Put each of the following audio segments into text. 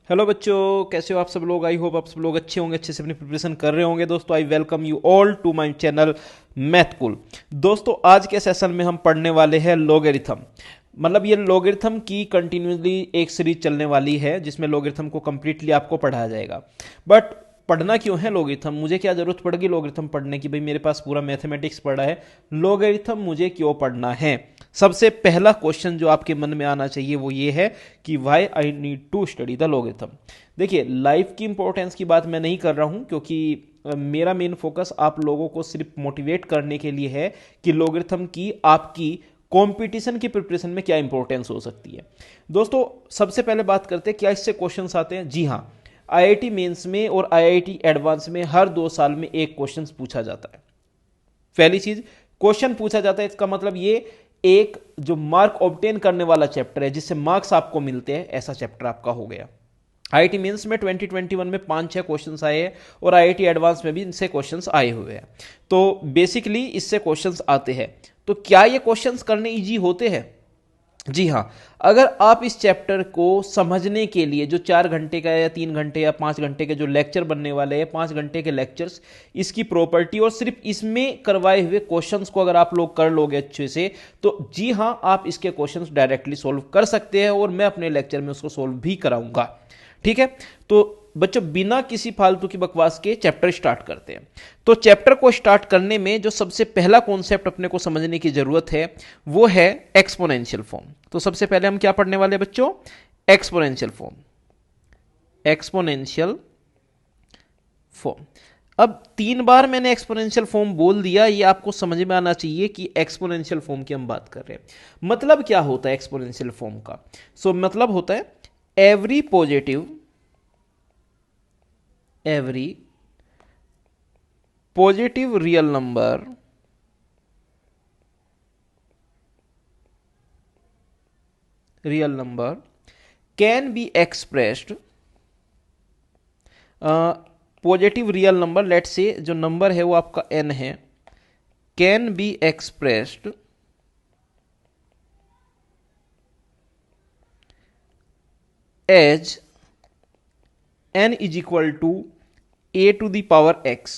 Hello बच्चों, कैसे हो आप सब लोग। आई होप आप सब लोग अच्छे होंगे, अच्छे से अपनी प्रिपरेशन कर रहे होंगे। दोस्तों I welcome you all to my channel math cool. दोस्तों आज के सेशन में हम पढ़ने वाले हैं लॉगरिथम। मतलब ये लॉगरिथम की कंटिन्यूसली एक सीरीज चलने वाली है जिसमें लॉगरिथम को कंप्लीटली आपको पढ़ाया जाएगा। बट पढ़ना क्यों है लॉगरिथम, मुझे क्या जरूरत पड़ेगी लॉगरिथम पढ़ने की। भाई मेरे पास पूरा मैथमेटिक्स पढ़ा है, लॉगरिथम मुझे क्यों पढ़ना है। सबसे पहला क्वेश्चन जो आपके मन में आना चाहिए वो ये है कि why I need to study the logarithm. देखिए लाइफ की इंपॉर्टेंस की बात मैं नहीं कर रहा हूं, क्योंकि मेरा मेन फोकस आप लोगों को सिर्फ मोटिवेट करने के लिए है कि लॉगरिथम की आपकी कंपटीशन की प्रिपरेशन में क्या इंपॉर्टेंस हो सकती है। दोस्तों सबसे पहले बात करते हैं क्या इससे क्वेश्चंस आते हैं। जी हाँ, आईआईटी मेंस में और आईआईटी एडवांस में हर 2 साल में एक क्वेश्चन पूछा जाता है। पहली चीज, क्वेश्चन पूछा जाता है, इसका मतलब ये एक जो मार्क ऑब्टेन करने वाला चैप्टर है जिससे मार्क्स आपको मिलते हैं, ऐसा चैप्टर आपका हो गया। आईआईटी मेंस में 2021 में 5-6 क्वेश्चंस आए हैं और आईआईटी एडवांस में भी इनसे क्वेश्चंस आए हुए हैं। तो बेसिकली इससे क्वेश्चंस आते हैं। तो क्या ये क्वेश्चंस करने इजी होते हैं? जी हाँ, अगर आप इस चैप्टर को समझने के लिए जो 4 घंटे का या 3 घंटे या 5 घंटे के जो लेक्चर बनने वाले हैं, 5 घंटे के लेक्चर्स, इसकी प्रॉपर्टी और सिर्फ इसमें करवाए हुए क्वेश्चंस को अगर आप लोग कर लोगे अच्छे से, तो जी हाँ आप इसके क्वेश्चंस डायरेक्टली सॉल्व कर सकते हैं और मैं अपने लेक्चर में उसको सॉल्व भी कराऊंगा। ठीक है, तो बच्चों बिना किसी फालतू की बकवास के चैप्टर स्टार्ट करते हैं। तो चैप्टर को स्टार्ट करने में जो सबसे पहला कॉन्सेप्ट अपने को समझने की जरूरत है वो है एक्सपोनेंशियल फॉर्म। तो सबसे पहले हम क्या पढ़ने वाले हैं बच्चों? Exponential form. Exponential form. अब 3 बार मैंने एक्सपोनेंशियल फॉर्म बोल दिया, ये आपको समझ में आना चाहिए कि एक्सपोनेंशियल फॉर्म की हम बात कर रहे हैं। मतलब क्या होता है एक्सपोनेंशियल फॉर्म का? मतलब होता है every positive real number can be expressed. Positive real number, let say जो नंबर है वो आपका n है, can be expressed as n is equal to a to the power x।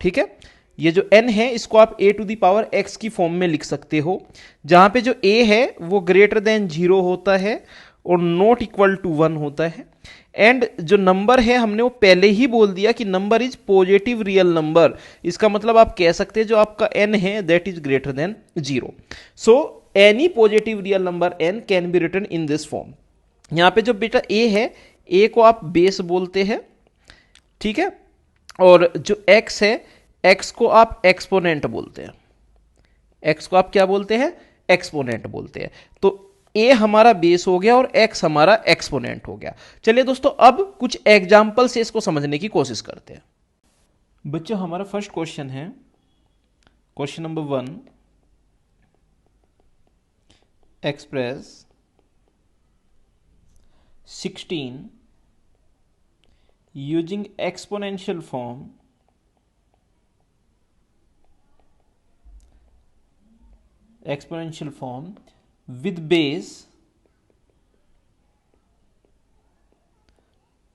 ठीक है, ये जो n है इसको आप a to the power x की फॉर्म में लिख सकते हो, जहां पे जो a है वो ग्रेटर देन 0 होता है और नॉट इक्वल टू 1 होता है। एंड जो नंबर है हमने वो पहले ही बोल दिया कि number is positive real number. इसका मतलब आप कह सकते हैं जो आपका n है that is greater than 0। So any positive real number n can be written in this form. यहां पे जो बेटा a है, a को आप बेस बोलते हैं, ठीक है, और जो x है, x को आप एक्सपोनेंट बोलते हैं। x को आप क्या बोलते हैं? एक्सपोनेंट बोलते हैं। तो a हमारा बेस हो गया और x हमारा एक्सपोनेंट हो गया। चलिए दोस्तों अब कुछ एग्जाम्पल से इसको समझने की कोशिश करते हैं। बच्चों हमारा फर्स्ट क्वेश्चन है, question number 1, express 16 using exponential form with base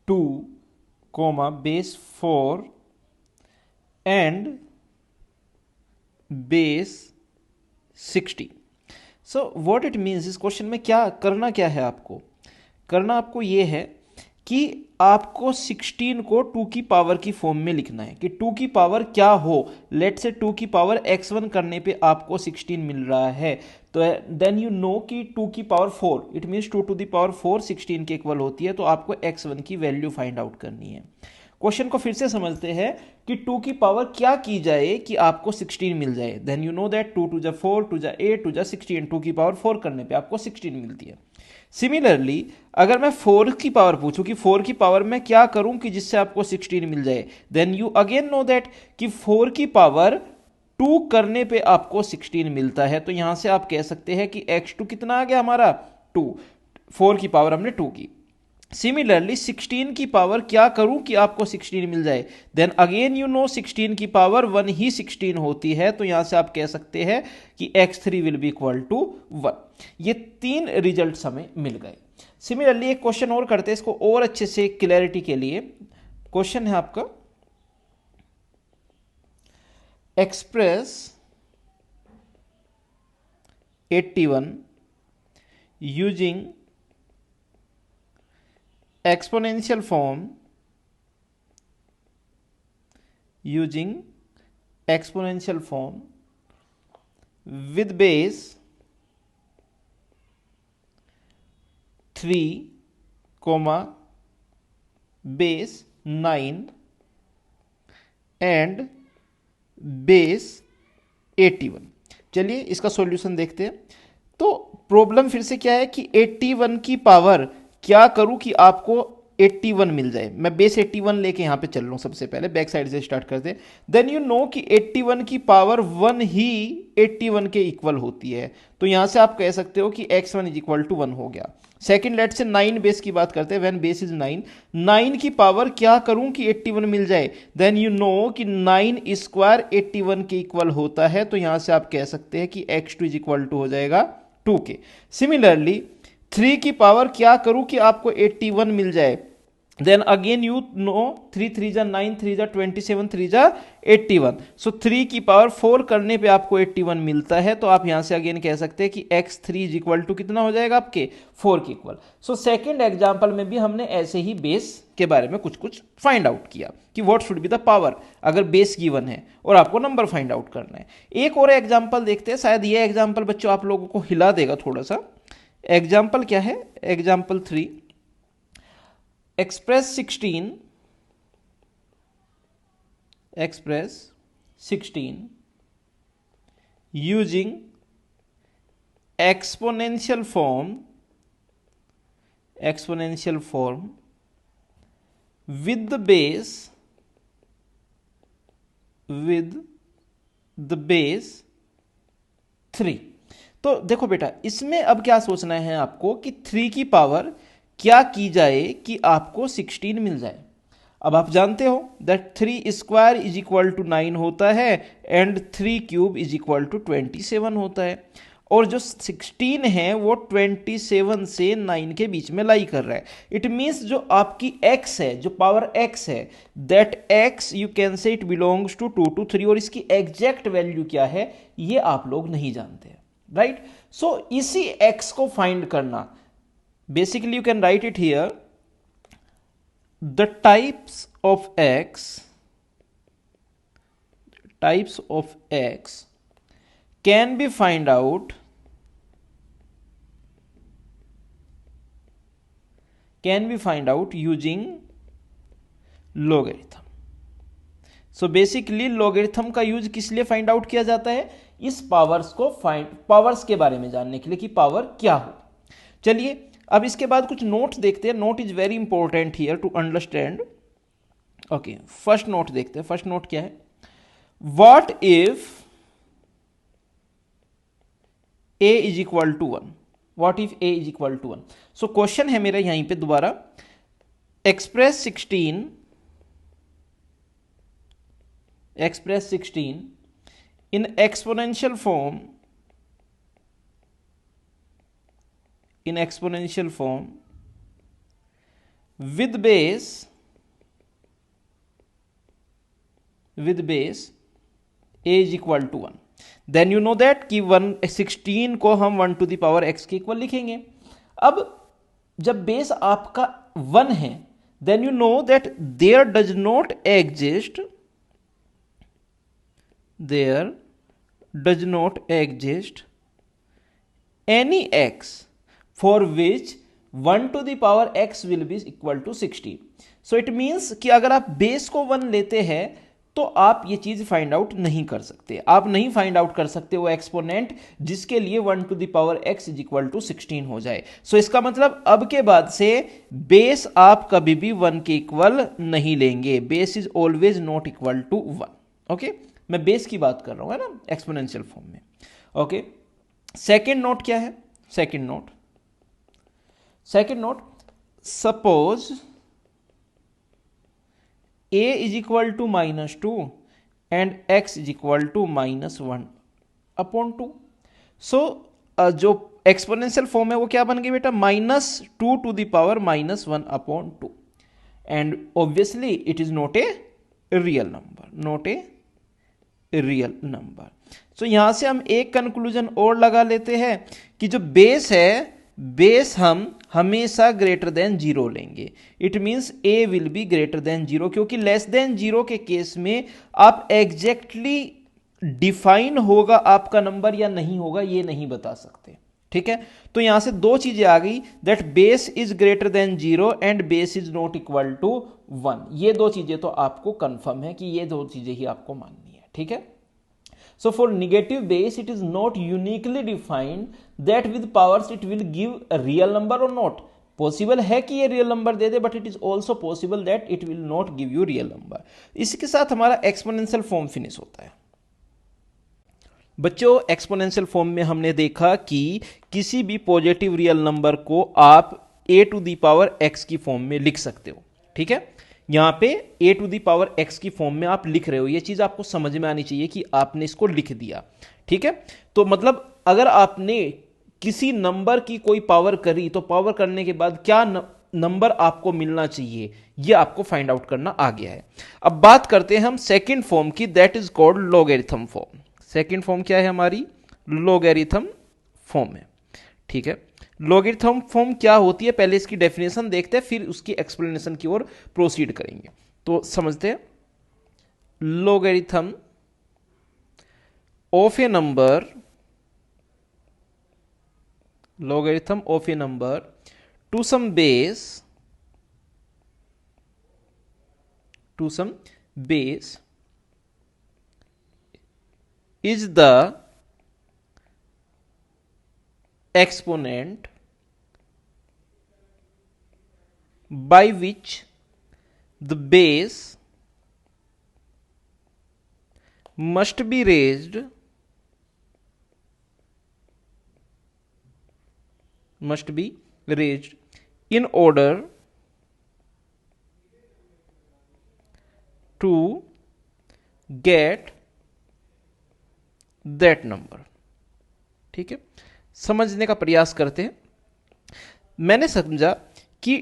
2 comma base 4 and base 60। So what it means, इस क्वेश्चन में क्या करना, क्या है आपको करना, आपको ये है कि आपको 16 को 2 की पावर की फॉर्म में लिखना है कि 2 की पावर क्या हो। लेट से 2 की पावर x1 करने पे आपको 16 मिल रहा है, तो देन यू नो कि 2 की power 4 it means 2 to the power 4 16 के इक्वल होती है। तो आपको x1 की वैल्यू फाइंड आउट करनी है। क्वेश्चन को फिर से समझते हैं कि 2 की पावर क्या की जाए कि आपको 16 मिल जाए। Then you know that 2 to जा 4, 2 जा 8, 2 जा 16, 2 की पावर 4 करने पे आपको 16 मिलती है। सिमिलरली अगर मैं 4 की पावर पूछूं कि 4 की पावर में क्या करूं कि जिससे आपको 16 मिल जाए, then you again know that कि 4 की पावर 2 करने पे आपको 16 मिलता है। तो यहां से आप कह सकते हैं कि x2 कितना आ गया हमारा 2, 4 की पावर हमने 2 की। सिमिलरली 16 की पावर क्या करूं कि आपको 16 मिल जाए, देन अगेन यू नो 16 की पावर 1 ही 16 होती है। तो यहां से आप कह सकते हैं कि x3 will be equal to 1। ये 3 रिजल्ट्स हमें मिल गए। सिमिलरली एक क्वेश्चन और करते हैं इसको और अच्छे से क्लैरिटी के लिए। क्वेश्चन है आपका, express 81 using exponential form with base 3 comma base 9 and base 81। चलिए इसका सॉल्यूशन देखते हैं। तो प्रॉब्लम फिर से क्या है कि 81 की पावर क्या करूं कि आपको 81 मिल जाए। मैं बेस 81 लेके यहां पे चल रहा हूं। सबसे पहले बैक साइड से स्टार्ट करते हैं। देन यू नो कि 81 की पावर 1 ही 81 के इक्वल होती है, तो यहां से आप कह सकते हो कि x1 इज इक्वल टू 1 हो गया। सेकंड लेट से 9 बेस की बात करते हैं। व्हेन बेस इज 9, 9 की पावर क्या करूं कि 81 मिल जाए। देन यू नो कि 9 स्क्वायर 81 के इक्वल होता है, तो यहां से आप कह सकते हैं कि x2 इज इक्वल टू हो जाएगा 2 के। सिमिलरली 3 की पावर क्या करूं कि आपको 81 मिल जाए। देन अगेन यू नो 3 3 जा 9, 3 जा 27, 3 जा 81। सो 3 की पावर 4 करने पे आपको 81 मिलता है, तो आप यहां से अगेन कह सकते हैं कि x3 इज इक्वल टू कितना हो जाएगा आपके 4 के इक्वल। सो सेकेंड एग्जाम्पल में भी हमने ऐसे ही बेस के बारे में कुछ कुछ फाइंड आउट किया कि what should be the power अगर बेस गिवन है और आपको नंबर फाइंड आउट करना है। एक और एग्जाम्पल देखते हैं, शायद ये एग्जाम्पल बच्चों आप लोगों को हिला देगा थोड़ा सा। एग्जाम्पल क्या है? Example 3, express 16 using exponential form with the base 3। तो देखो बेटा, इसमें अब क्या सोचना है आपको कि 3 की पावर क्या की जाए कि आपको 16 मिल जाए। अब आप जानते हो that 3 square is equal to 9 होता है and 3 cube is equal to 27 होता है, और जो 16 है वो 27 से 9 के बीच में लाई कर रहा है। इट मीन्स जो आपकी x है, जो पावर x है, that x you can say it belongs to 2 to 3, और इसकी एग्जैक्ट वैल्यू क्या है ये आप लोग नहीं जानते, राइट। सो इसी x को फाइंड करना, basically you can write it here, the types of x can be find out using logarithm। So basically logarithm का यूज किस लिए फाइंड आउट किया जाता है? इस पावर्स के बारे में जानने के लिए कि पावर क्या हो। चलिए अब इसके बाद कुछ नोट देखते हैं। Note is very important here to understand. Okay, first note देखते हैं। फर्स्ट नोट क्या है? What if a is equal to 1? What if a is equal to 1? So question है मेरा यहीं पे दोबारा, express 16 in exponential form with base a is equal to 1। Then you know that कि 16 को हम 1 to the power x के equal लिखेंगे। अब जब बेस आपका 1 है, then you know that there does not exist any x for which 1 to the power x will be equal to 16। So it means कि अगर आप बेस को 1 लेते हैं तो आप ये चीज फाइंड आउट नहीं कर सकते। आप नहीं फाइंड आउट कर सकते वो एक्सपोनेंट जिसके लिए 1 to the power x is equal to 16 हो जाए। सो इसका मतलब अब के बाद से बेस आप कभी भी 1 के इक्वल नहीं लेंगे। Base is always not equal to 1। Okay, मैं बेस की बात कर रहा हूं, है ना, एक्सपोनेंशियल फॉर्म में। ओके, सेकेंड नोट क्या है? Second note, suppose a is equal to -2 and x is equal to -1 upon 2। So जो एक्सपोनेंशियल फॉर्म है वो क्या बन गई बेटा, -2 to the power -1/2, and obviously it is not a real number, not a real number. So यहां से हम एक कंक्लूजन और लगा लेते हैं कि जो बेस है, बेस हम हमेशा ग्रेटर देन 0 लेंगे। It means a will be greater than 0, क्योंकि लेस देन 0 के केस में आप एग्जैक्टली डिफाइन होगा आपका नंबर या नहीं होगा ये नहीं बता सकते, ठीक है। तो यहां से दो चीजें आ गई, that base is greater than 0 and base is not equal to 1। ये दो चीजें तो आपको कंफर्म है कि ये दो चीजें ही आपको माननी है, ठीक है। So for negative base, it is not uniquely defined that with powers it will give a real number or not. Possible है कि ये real number they they, but it is also possible that it will not give you real number. इसके साथ हमारा exponential form finish होता है। बच्चों, exponential form में हमने देखा कि किसी भी पॉजिटिव रियल नंबर को आप a to the power x की फॉर्म में लिख सकते हो, ठीक है। यहां पे a to the power x की फॉर्म में आप लिख रहे हो, ये चीज आपको समझ में आनी चाहिए कि आपने इसको लिख दिया, ठीक है। तो मतलब अगर आपने किसी नंबर की कोई पावर करी तो पावर करने के बाद क्या नंबर आपको मिलना चाहिए ये आपको फाइंड आउट करना आ गया है। अब बात करते हैं हम सेकंड फॉर्म की, that is called logarithm form. Second form क्या है हमारी, लॉगरिथम फॉर्म है, ठीक है। लॉगरिथम फॉर्म क्या होती है, पहले इसकी डेफिनेशन देखते हैं, फिर उसकी एक्सप्लेनेशन की ओर प्रोसीड करेंगे। तो समझते हैं, logarithm of a number, logarithm of a number to some base, to some base is the exponent by which the base must be raised, in order to get that number, ठीक है। समझने का प्रयास करते हैं। मैंने समझा कि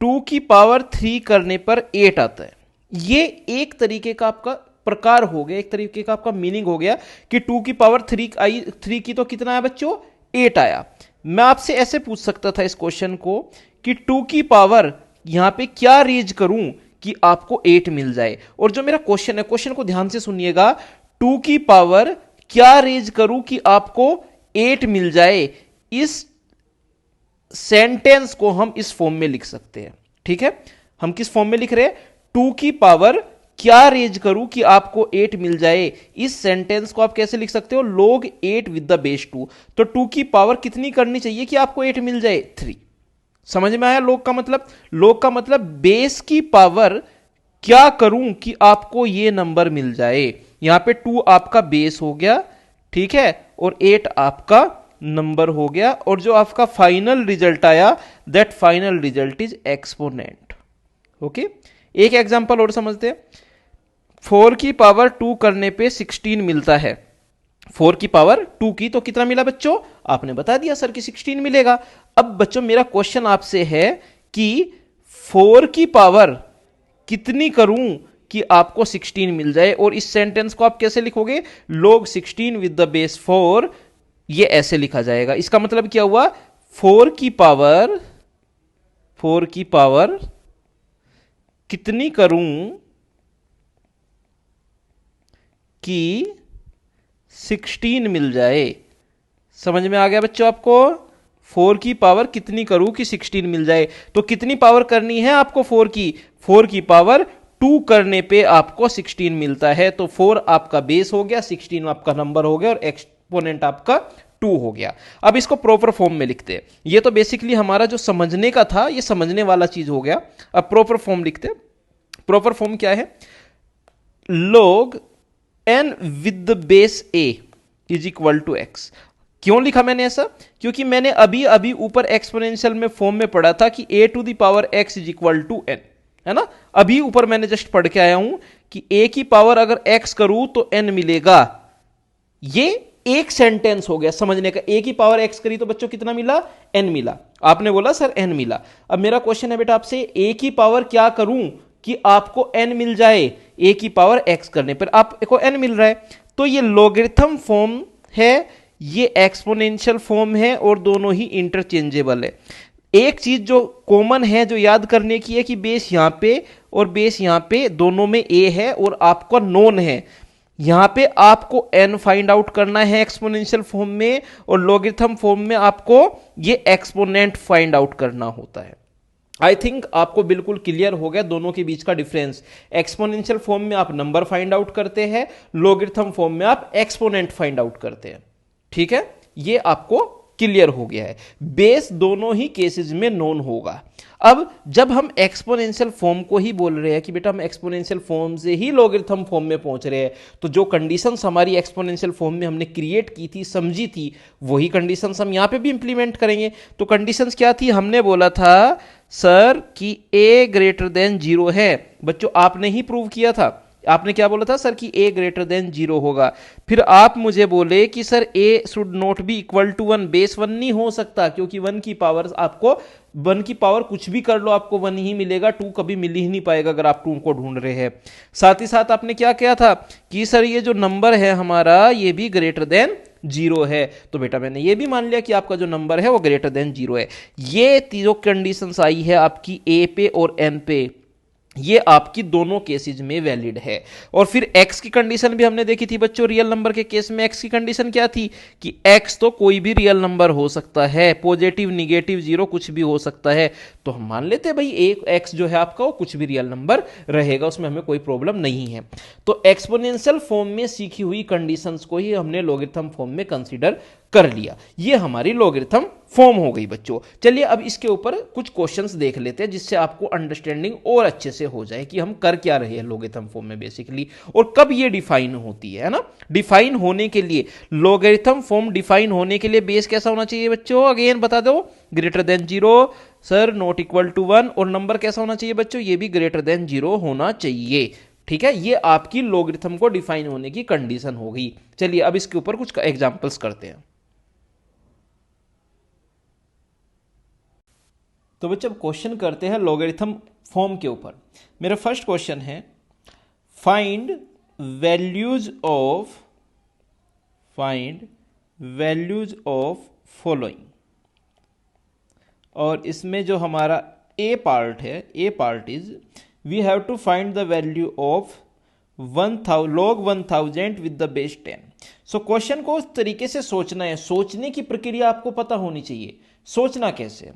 2 की पावर 3 करने पर 8 आता है, ये एक तरीके का आपका प्रकार हो गया, एक तरीके का आपका मीनिंग हो गया कि 2 की पावर 3 आई, 3 की तो कितना आया बच्चों, 8 आया। मैं आपसे ऐसे पूछ सकता था इस क्वेश्चन को कि 2 की पावर यहां पे क्या रेज करूं कि आपको 8 मिल जाए। और जो मेरा क्वेश्चन है, क्वेश्चन को ध्यान से सुनिएगा, 2 की पावर क्या रेज करूं कि आपको 8 मिल जाए, इस सेंटेंस को हम इस फॉर्म में लिख सकते हैं, ठीक है। हम किस फॉर्म में लिख रहे हैं, 2 की पावर क्या रेज करूं कि आपको 8 मिल जाए, इस सेंटेंस को आप कैसे लिख सकते हो, log 8 विद द बेस 2। तो 2 की पावर कितनी करनी चाहिए कि आपको 8 मिल जाए, 3। समझ में आया log का मतलब, log का मतलब बेस की पावर क्या करूं कि आपको ये नंबर मिल जाए। यहां पे 2 आपका बेस हो गया, ठीक है, और 8 आपका नंबर हो गया, और जो आपका फाइनल रिजल्ट आया, that final result is exponent. Okay, एक एग्जांपल और समझते हैं। 4 की पावर 2 करने पे 16 मिलता है। 4 की पावर 2 की तो कितना मिला बच्चों, आपने बता दिया सर कि 16 मिलेगा। अब बच्चों मेरा क्वेश्चन आपसे है कि 4 की पावर कितनी करूं कि आपको 16 मिल जाए, और इस सेंटेंस को आप कैसे लिखोगे, log 16 विद द बेस 4, ये ऐसे लिखा जाएगा। इसका मतलब क्या हुआ, 4 की पावर कितनी करूं कि 16 मिल जाए। समझ में आ गया बच्चों आपको, 4 की पावर कितनी करूं कि 16 मिल जाए। तो कितनी पावर करनी है आपको 4 की पावर 2 करने पे आपको 16 मिलता है। तो 4 आपका बेस हो गया, 16 आपका नंबर हो गया, और एक्सपोनेंट आपका 2 हो गया। अब इसको प्रॉपर फॉर्म में लिखते हैं। ये तो बेसिकली हमारा जो समझने का था, ये समझने वाला चीज हो गया। अब प्रॉपर फॉर्म लिखते हैं। प्रॉपर फॉर्म क्या है, log n with the base a is equal to x। क्यों लिखा मैंने ऐसा, क्योंकि मैंने अभी ऊपर एक्सपोनेंशियल में फॉर्म में पढ़ा था कि a to the power x is equal to n, है ना। अभी ऊपर मैंने जस्ट पढ़ के आया हूं कि a की पावर अगर x करूं तो n मिलेगा। ये एक सेंटेंस हो गया समझने का। a की पावर x करी तो बच्चों कितना मिला, n मिला। आपने बोला सर n मिला। अब मेरा क्वेश्चन है बेटा आपसे, a की पावर क्या करूं कि आपको n मिल जाए। a की पावर x करने पर आपको n मिल रहा है, तो ये लॉगरिथम फॉर्म है, ये एक्सपोनेंशियल फॉर्म है, और दोनों ही इंटरचेंजेबल है। एक चीज जो कॉमन है जो याद करने की है कि बेस यहां पे और बेस यहां पे दोनों में a है और आपका नोन है। यहां पे आपको n फाइंड आउट करना है एक्सपोनेंशियल फॉर्म में, और लॉगरिथम फॉर्म में आपको ये एक्सपोनेंट फाइंड आउट करना होता है। आई थिंक आपको बिल्कुल क्लियर हो गया दोनों के बीच का डिफरेंस। एक्सपोनेंशियल फॉर्म में आप नंबर फाइंड आउट करते हैं, लॉगरिथम फॉर्म में आप एक्सपोनेंट फाइंड आउट करते हैं। ठीक है, ये आपको क्लियर हो गया है। बेस दोनों ही केसेस में नोन होगा। अब जब हम एक्सपोनेंशियल फॉर्म को ही बोल रहे हैं कि बेटा हम एक्सपोनेंशियल फॉर्म से ही लॉगरिथम फॉर्म में पहुंच रहे हैं, तो जो कंडीशंस हमारी एक्सपोनेंशियल फॉर्म में हमने क्रिएट की थी, समझी थी, वही कंडीशंस हम यहां पे भी इंप्लीमेंट करेंगे। तो कंडीशंस क्या थी, हमने बोला था सर कि a ग्रेटर देन 0 है। बच्चों आपने ही प्रूव किया था, आपने क्या बोला था सर कि a ग्रेटर देन 0 होगा। फिर आप मुझे बोले कि sir a should not be equal to 1, base 1 नहीं हो सकता, क्योंकि 1 की पावर आपको 1 की पावर कुछ भी कर लो आपको 1 ही मिलेगा, 2 कभी मिल ही नहीं पाएगा अगर आप 2 को ढूंढ रहे हैं। साथ ही साथ आपने क्या किया था कि सर ये जो नंबर है हमारा ये भी ग्रेटर देन 0 है। तो बेटा मैंने ये भी मान लिया कि आपका जो नंबर है वो ग्रेटर देन 0 है। ये तीनों कंडीशंस आई है आपकी a पे और n पे, ये आपकी दोनों केसेस में वैलिड है। और फिर x की कंडीशन भी हमने देखी थी बच्चों, रियल नंबर के केस में x की कंडीशन क्या थी कि x तो कोई भी रियल नंबर हो सकता है, पॉजिटिव निगेटिव जीरो कुछ भी हो सकता है। तो हम मान लेते हैं भाई एक x जो है आपका वो कुछ भी रियल नंबर रहेगा, उसमें हमें कोई प्रॉब्लम नहीं है। तो एक्सपोनेंशियल फॉर्म में सीखी हुई कंडीशंस को ही हमने लॉगरिथम फॉर्म में कंसीडर कर लिया। ये हमारी लॉगरिथम फॉर्म हो गई बच्चों। चलिए अब इसके ऊपर कुछ क्वेश्चंस देख लेते हैं जिससे आपको अंडरस्टैंडिंग और अच्छे से हो जाए कि हम कर क्या रहे हैं लॉगरिथम फॉर्म में बेसिकली, और कब ये डिफाइन होती है ना। डिफाइन होने के लिए, लॉगरिथम फॉर्म डिफाइन होने के लिए बेस कैसा होना चाहिए बच्चों, अगेन बता दो, greater than 0, sir not equal to 1, और नंबर कैसा होना चाहिए बच्चों, ये भी ग्रेटर देन 0 होना चाहिए। ठीक है, ये आपकी लॉगरिथम को डिफाइन होने की कंडीशन हो गई। चलिए अब इसके ऊपर कुछ एग्जांपल्स करते हैं। तो बच्चे अब क्वेश्चन करते हैं लॉगरिथम फॉर्म के ऊपर। मेरा फर्स्ट क्वेश्चन है फाइंड वैल्यूज ऑफ फॉलोइंग, और इसमें जो हमारा ए पार्ट है, A part is we have to find the value of log 1000 with the base 10। So question को उस तरीके से सोचना है, सोचने की प्रक्रिया आपको पता होनी चाहिए, सोचना कैसे।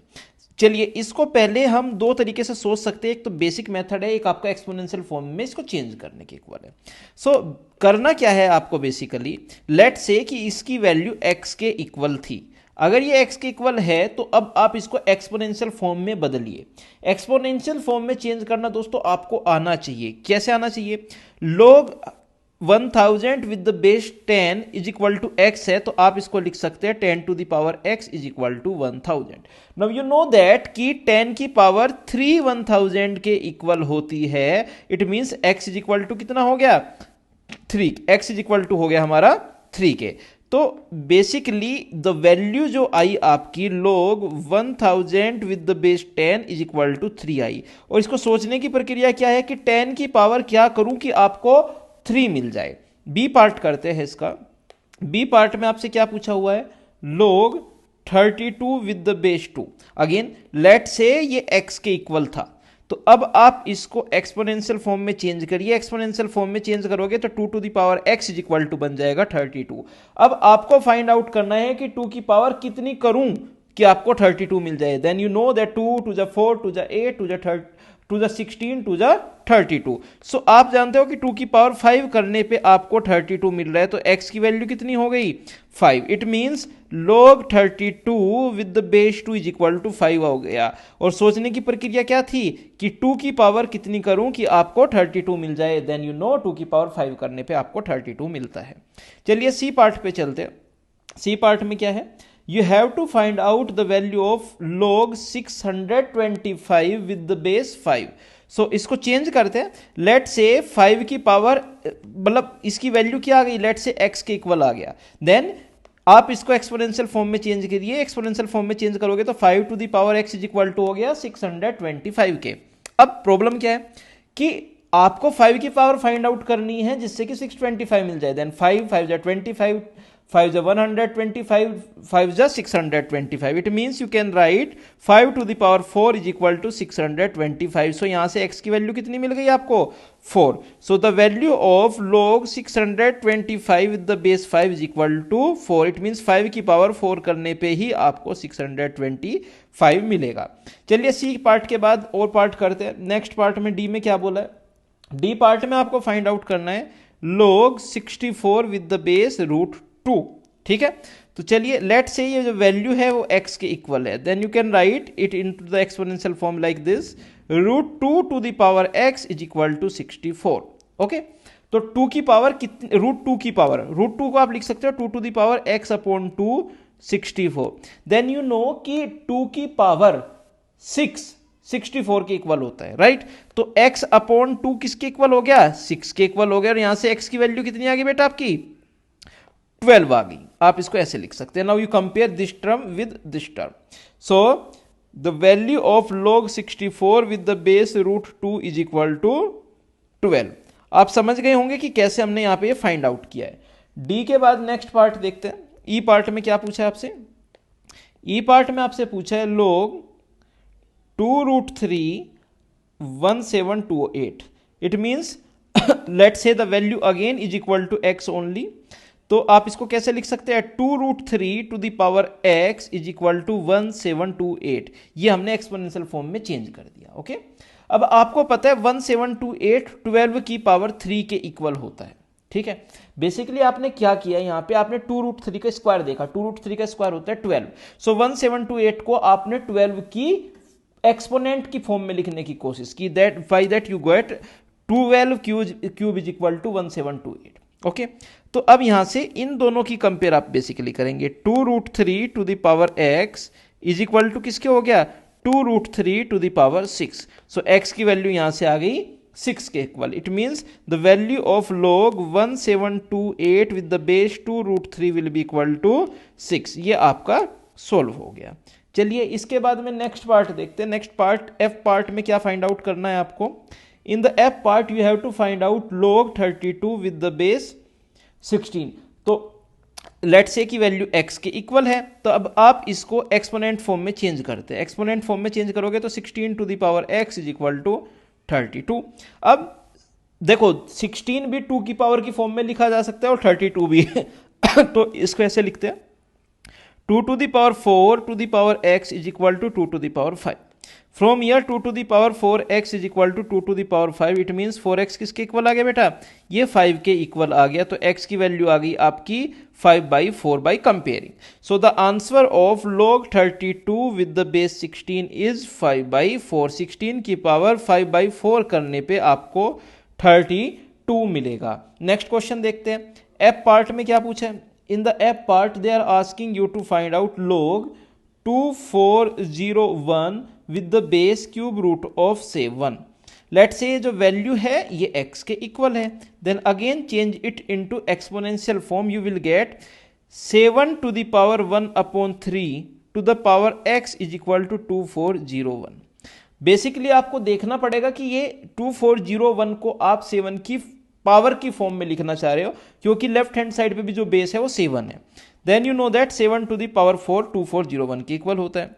चलिए इसको पहले हम दो तरीके से सोच सकते हैं, एक तो बेसिक मेथड है, एक आपका एक्सपोनेंशियल फॉर्म में इसको चेंज करने के इक्वल है। सो करना क्या है आपको बेसिकली, लेट से कि इसकी वैल्यू x के इक्वल थी, अगर ये x के इक्वल है तो अब आप इसको एक्सपोनेंशियल फॉर्म में बदलिए। एक्सपोनेंशियल फॉर्म में चेंज करना दोस्तों आपको आना चाहिए। कैसे आना चाहिए, log 1000 with the base 10 is equal to x है, तो आप इसको लिख सकते हैं 10 to the power x is equal to 1000। Now you know that कि 10 की पावर 3 1000 के इक्वल होती है। It means x is equal to कितना हो गया, 3, x इज इक्वल टू हो गया हमारा 3 के। तो बेसिकली द वैल्यू जो आई आपकी log 1000 with the base 10 is equal to 3 आई। और इसको सोचने की प्रक्रिया क्या है कि 10 की पावर क्या करूं कि आपको 3 मिल जाए। बी पार्ट करते हैं इसका। बी पार्ट में आपसे क्या पूछा हुआ है, log 32 with the base 2। Again let say ये x के इक्वल था, तो अब आप इसको एक्सपोनेंशियल फॉर्म में चेंज करिए। एक्सपोनेंशियल फॉर्म में चेंज करोगे तो 2 to the power x is equal to बन जाएगा 32। अब आपको फाइंड आउट करना है कि 2 की पावर कितनी करूं कि आपको 32 मिल जाए। Then you know that 2 to the 4 to the 8 to the 16 to the 32। So आप जानते हो कि 2 की पावर 5 करने पे आपको 32 मिल रहा है, तो x की वैल्यू कितनी हो गई, 5। It means log 32 with the base 2 is equal to 5 हो गया। और सोचने की प्रक्रिया क्या थी कि 2 की पावर कितनी करूं कि आपको 32 मिल जाए। देन यू नो 2 की पावर 5 करने पे आपको 32 मिलता है। चलिए सी पार्ट पे चलते हैं। सी पार्ट में क्या है, you have to find out the value of log 625 with the base 5। सो इसको चेंज करते हैं। लेट से 5 की पावर मतलब इसकी वैल्यू क्या आ गई, लेट से x के इक्वल आ गया। देन आप इसको एक्सपोनेंशियल फॉर्म में चेंज करिए, एक्सपोनेंशियल फॉर्म में चेंज करोगे तो 5 to the power x is equal to हो गया 625 के। अब प्रॉब्लम क्या है कि आपको 5 की पावर फाइंड आउट करनी है जिससे कि 625 मिल जाए। देन 5 5 जा 25, 5 जा 125, 5 जा 625। It means you can write 5 to the power 4 is equal to 625। So यहां से x की वैल्यू कितनी मिल गई आपको 4। So the value of log 625 with the base 5 is equal to 4। It means 5 की पावर 4 करने पे ही आपको 625 मिलेगा। चलिए सी पार्ट के बाद और पार्ट करते हैं। नेक्स्ट पार्ट में डी में क्या बोला है, डी पार्ट में आपको फाइंड आउट करना है log 64 with the base root 2। ठीक है, तो चलिए लेट से ये जो वैल्यू है वो x के इक्वल है। Then you can write it into the exponential form like this, root 2 to the power x is equal to 64। Okay, तो 2 की पावर कितनी, रूट 2 की पावर, रूट 2 को आप लिख सकते हो 2 to the power x upon 2 64। Then you know कि 2 की पावर 64 के इक्वल होता है, राइट। तो x अपॉन 2 किसके इक्वल हो गया, 6 के इक्वल हो गया। और यहां से x की वैल्यू कितनी आ गई बेटा आपकी 12 आ गई। आप इसको ऐसे लिख सकते हैं। Now you compare this term with this term. So the value of log 64 with the base root 2 is equal to 12। आप समझ गए होंगे कि कैसे हमने यहां पे ये फाइंड आउट किया है। डी के बाद नेक्स्ट पार्ट देखते हैं। ई पार्ट में क्या पूछा है आपसे, ई पार्ट में आपसे पूछा है log 2 root 3 1728। It means let say the value again is equal to x only. तो आप इसको कैसे लिख सकते हैं, 2 root 3 to the power x is equal to 1728। ये हमने एक्सपोनेंशियल फॉर्म में चेंज कर दिया। ओके, अब आपको पता है 1728 12 की पावर 3 के इक्वल होता है। ठीक है, बेसिकली आपने क्या किया, यहाँ पे आपने 2 रूट 3 का स्क्वायर देखा, 2 रूट 3 का स्क्वायर होता है 12। सो 1728 को आपने 12 की एक्सपोनेंट की फॉर्म में लिखने की कोशिश की, that by that you get 12 cube is equal to 1728। Okay, तो अब यहां से इन दोनों की कंपेयर आप बेसिकली करेंगे। 2 root 3 to the power x is equal to किसके हो गया, 2 root 3 to the power 6। So x की वैल्यू यहां से आ गई 6 के equal. It means the value of log 1728 with the base 2 root 3 will be equal to 6। ये आपका सोल्व हो गया। चलिए इसके बाद में नेक्स्ट पार्ट देखते हैं। नेक्स्ट पार्ट एफ पार्ट में क्या फाइंड आउट करना है आपको। In the F part you have to find out log 32 with the base 16। तो लेट से की वैल्यू x के इक्वल है, तो अब आप इसको एक्सपोनेंट फॉर्म में चेंज करते हैं। एक्सपोनेंट फॉर्म में चेंज करोगे तो 16 to the power x is equal to 32। अब देखो 16 भी 2 की पावर की फॉर्म में लिखा जा सकता है और 32 भी तो इसको ऐसे लिखते हैं 2 to the power 4 to the power x is equal to 2 to the power 5। From here 2 to the power 4x is equal to 2 to the power 5। It means 4x किसके इक्वल आ गया बेटा, ये 5 के इक्वल आ गया। तो x की value आ गई आपकी 5/4 by comparing. So the answer of log 32 with the base 16 is 5/4। 16 की पावर 5/4 करने पे आपको 32 मिलेगा। नेक्स्ट क्वेश्चन देखते हैं। एफ पार्ट में क्या पूछा है, in the F part they are asking you to find out log 2401 with the base cube root of से 1। लेट से जो वैल्यू है ये x के इक्वल है। Then again change it into exponential form, you will get 7 to the power 1 upon 3 to the power x is equal to 2401। Basically आपको देखना पड़ेगा कि ये 2401 को आप 7 की पावर की फॉर्म में लिखना चाह रहे हो, क्योंकि लेफ्ट हैंड साइड पे भी जो बेस है वो 7 है। Then you know that 7 to the power 4 2401 के इक्वल होता है।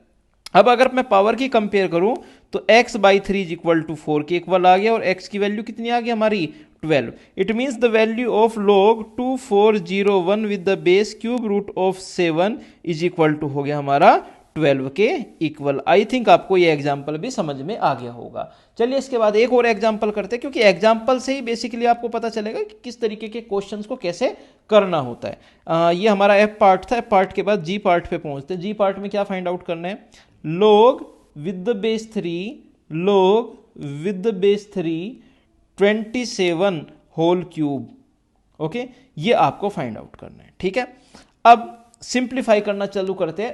अब अगर मैं पावर की कंपेयर करूं तो x/3 इज इक्वल टू 4 के इक्वल आ गया और x की वैल्यू कितनी आ गई हमारी 12। It means the value of log 2401 with the base cube root of 7 is equal to हो गया हमारा 12 के इक्वल। आई थिंक आपको ये एग्जाम्पल भी समझ में आ गया होगा। चलिए इसके बाद एक और एग्जाम्पल करते हैं, क्योंकि एग्जाम्पल से ही बेसिकली आपको पता चलेगा कि किस तरीके के क्वेश्चंस को कैसे करना होता है। ये हमारा एफ पार्ट था। एफ पार्ट के बाद जी पार्ट पे पहुंचते हैं। जी पार्ट में क्या फाइंड आउट करना है, log with the base 3 log with the base 3 27 whole cube. Okay, ये आपको फाइंड आउट करना है। ठीक है, अब सिंप्लीफाई करना चालू करते हैं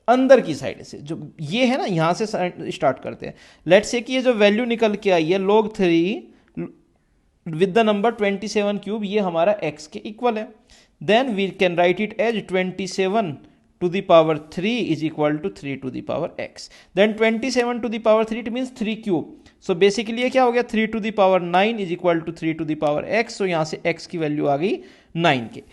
अंदर की साइड से। जो ये है ना, यहां से स्टार्ट करते हैं। लेट्स से कि ये जो वैल्यू निकल के आई है log 3 with the number 27 cube, ये हमारा x के इक्वल है। then we can write it as 27 to the power 3 is equal to 3 to the power x. Then 27 to the power 3 it means 3 cube. So basically ये क्या हो गया 3 to the power 9 is equal to 3 to the power x. So यहाँ से x की value आ गई 9 के।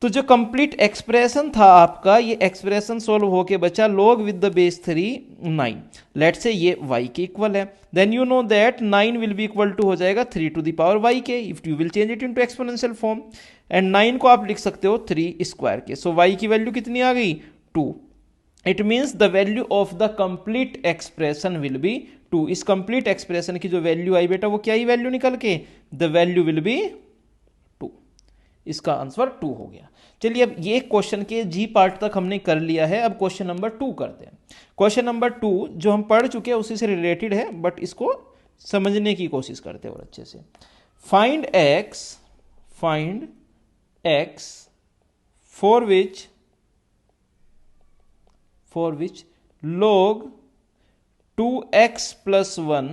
तो जो कंप्लीट एक्सप्रेशन था आपका, ये एक्सप्रेशन सोल्व होके बचा log with the base 3 9। Let say ये y के इक्वल है, then you know that 9 will be equal to हो जाएगा 3 टू द पावर y के, if you will change it into exponential form, and 9 को आप लिख सकते हो 3 स्क्वायर के। सो y की वैल्यू कितनी आ गई 2। It means the value of the complete expression will B 2। इस कंप्लीट एक्सप्रेशन की जो वैल्यू आई बेटा वो क्या ही वैल्यू निकल के, द वैल्यू विल बी 2। इसका आंसर 2 हो गया। चलिए अब ये क्वेश्चन के जी पार्ट तक हमने कर लिया है, अब क्वेश्चन नंबर 2 करते हैं। क्वेश्चन नंबर 2 जो हम पढ़ चुके हैं उसी से रिलेटेड है, बट इसको समझने की कोशिश करते हैं और अच्छे से। Find x for which log 2x plus 1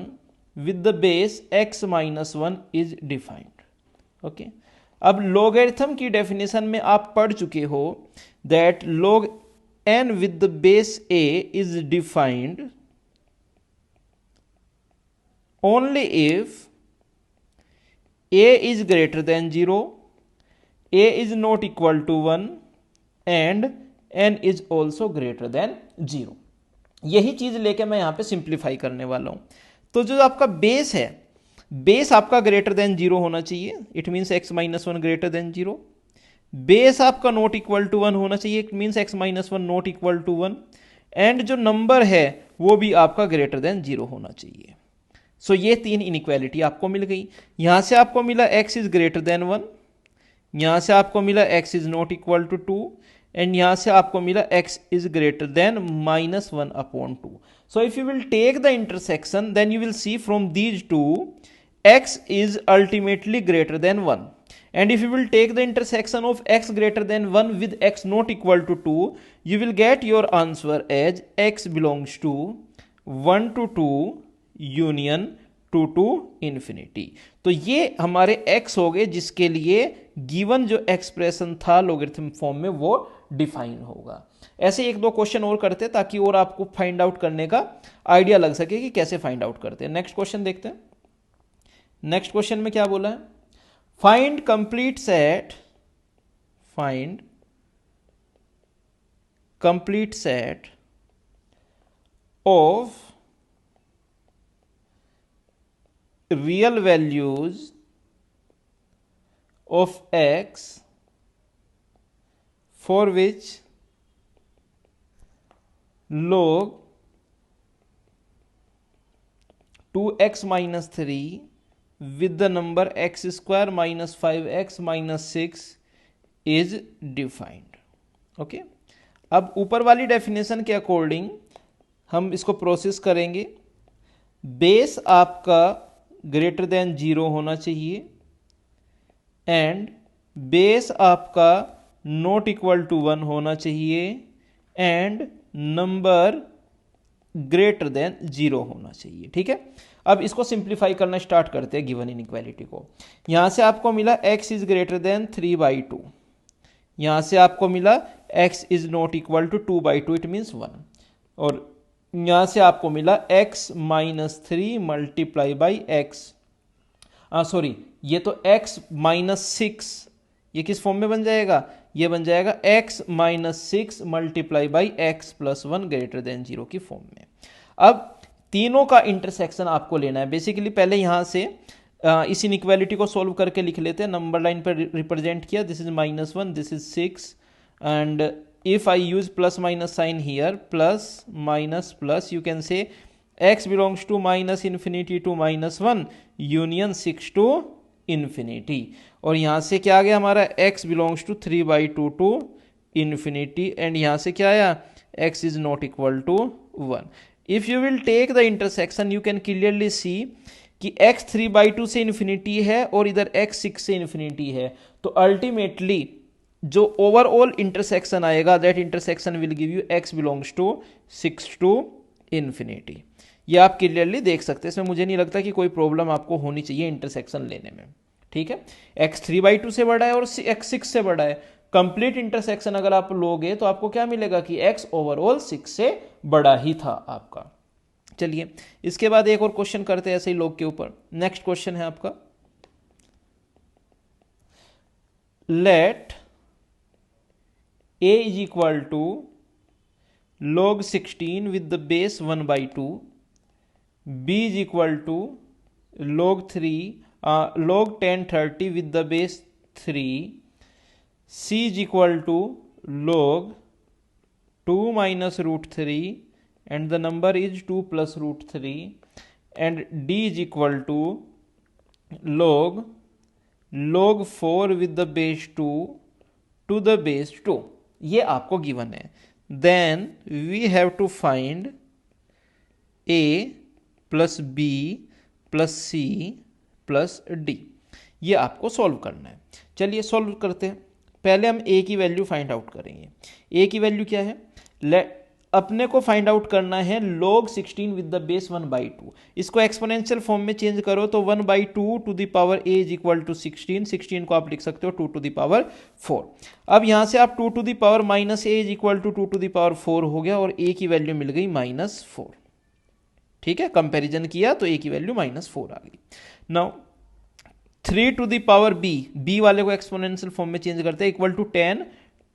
with the base x minus 1 is defined। Okay, अब लॉगरिथम की डेफिनेशन में आप पढ़ चुके हो that log n with the base a is defined only if a is greater than 0, a is not equal to 1 and n is also greater than 0। यही चीज लेके मैं यहां पे सिंप्लीफाई करने वाला हूं। तो जो आपका बेस है, बेस आपका ग्रेटर देन 0 होना चाहिए, it means x minus 1 greater than 0। Base आपका नॉट इक्वल टू 1 होना चाहिए, it means x minus 1 not equal to 1, and जो नंबर है वो भी आपका ग्रेटर देन 0 होना चाहिए। सो ये 3 इनइक्वालिटी आपको मिल गई। यहां से आपको मिला x इज ग्रेटर देन 1, यहां से आपको मिला x is not equal to 2, and यहां से आपको मिला x is greater than minus 1 upon 2. So if you will take the intersection, then you will see from these two x is ultimately greater than 1, and if you will take the intersection of x greater than 1 with x not equal to 2, you will get your answer as x belongs to 1 to 2 union 2 to infinity। तो ये हमारे x हो गए जिसके लिए given जो expression था logarithm form में वो डिफाइन होगा। ऐसे एक दो क्वेश्चन और करते हैं ताकि और आपको फाइंड आउट करने का आइडिया लग सके कि कैसे फाइंड आउट करते हैं। नेक्स्ट क्वेश्चन देखते हैं। नेक्स्ट क्वेश्चन में क्या बोला है, find complete set of real values of x for which log 2x minus 3 with the number x square minus 5x minus 6 is defined। Okay, अब ऊपर वाली डेफिनेशन के अकॉर्डिंग हम इसको प्रोसेस करेंगे। बेस आपका ग्रेटर देन 0 होना चाहिए, एंड बेस आपका नॉट इक्वल टू 1 होना चाहिए, एंड नंबर ग्रेटर देन 0 होना चाहिए। ठीक है, अब इसको सिंप्लीफाई करना स्टार्ट करते हैं गिवन इनइक्वालिटी को। यहां से आपको मिला x इज ग्रेटर देन 3/2, यहां से आपको मिला x is not equal to 2/2, it means 1, और यहां से आपको मिला x minus 3 multiply by x, sorry ये तो x माइनस 6, ये किस फॉर्म में बन जाएगा, ये बन जाएगा x minus 6 multiply by x plus 1 greater than 0 की फॉर्म में। अब तीनों का इंटरसेक्शन आपको लेना है। बेसिकली पहले यहां से इस इनइक्वालिटी को सोल्व करके लिख लेते हैं। नंबर लाइन पर रिप्रेजेंट किया, this is -1, this is 6, and if I use plus minus sign here, plus minus plus, you can say x belongs to minus infinity to minus 1 union 6 to infinity, और यहां से क्या आ गया हमारा x belongs to 3/2 to infinity, and यहां से क्या आया x is not equal to 1। if you will take the intersection you can clearly see कि x 3/2 से इन्फिनिटी है और इधर x 6 से इन्फिनिटी है, तो अल्टीमेटली जो ओवरऑल इंटरसेक्शन आएगा that intersection will give you x belongs to 6 to infinity. ये आप क्लियरली देख सकते हैं, इसमें मुझे नहीं लगता कि कोई प्रॉब्लम आपको होनी चाहिए इंटरसेक्शन लेने में। ठीक है, x 3/2 से बड़ा है और x 6 से बड़ा है, कंप्लीट इंटरसेक्शन अगर आप लोगे तो आपको क्या मिलेगा कि x ओवरऑल 6 से बड़ा ही था आपका। चलिए इसके बाद एक और क्वेश्चन करते हैं ऐसे ही log के ऊपर। नेक्स्ट क्वेश्चन है आपका, let a is equal to log 16 with the base 1/2, b is equal to log 10 30 with the base 3, c is equal to log 2 minus root 3 and the number is 2 plus root 3, and d is equal to log 4 with the base 2 to the base 2। ये आपको given है। Then we have to find a plus b plus c plus d। ये आपको solve करना है। चलिए solve करते हैं। पहले हम a की वैल्यू फाइंड आउट करेंगे। a की वैल्यू क्या है, अपने को फाइंड आउट करना है log 16 विद द बेस 1/2। इसको एक्सपोनेंशियल फॉर्म में चेंज करो तो 1/2 to the power a is equal to 16 को आप लिख सकते हो 2 टू द पावर 4। अब यहां से आप 2 to the power minus a is equal to 2 to the power 4 हो गया और a की वैल्यू मिल गई -4। ठीक है, कंपैरिजन किया तो a की वैल्यू -4 आ गई। Now 3 to the power b वाले को एक्सपोनेंशियल फॉर्म में चेंज करते हैं इक्वल टू 10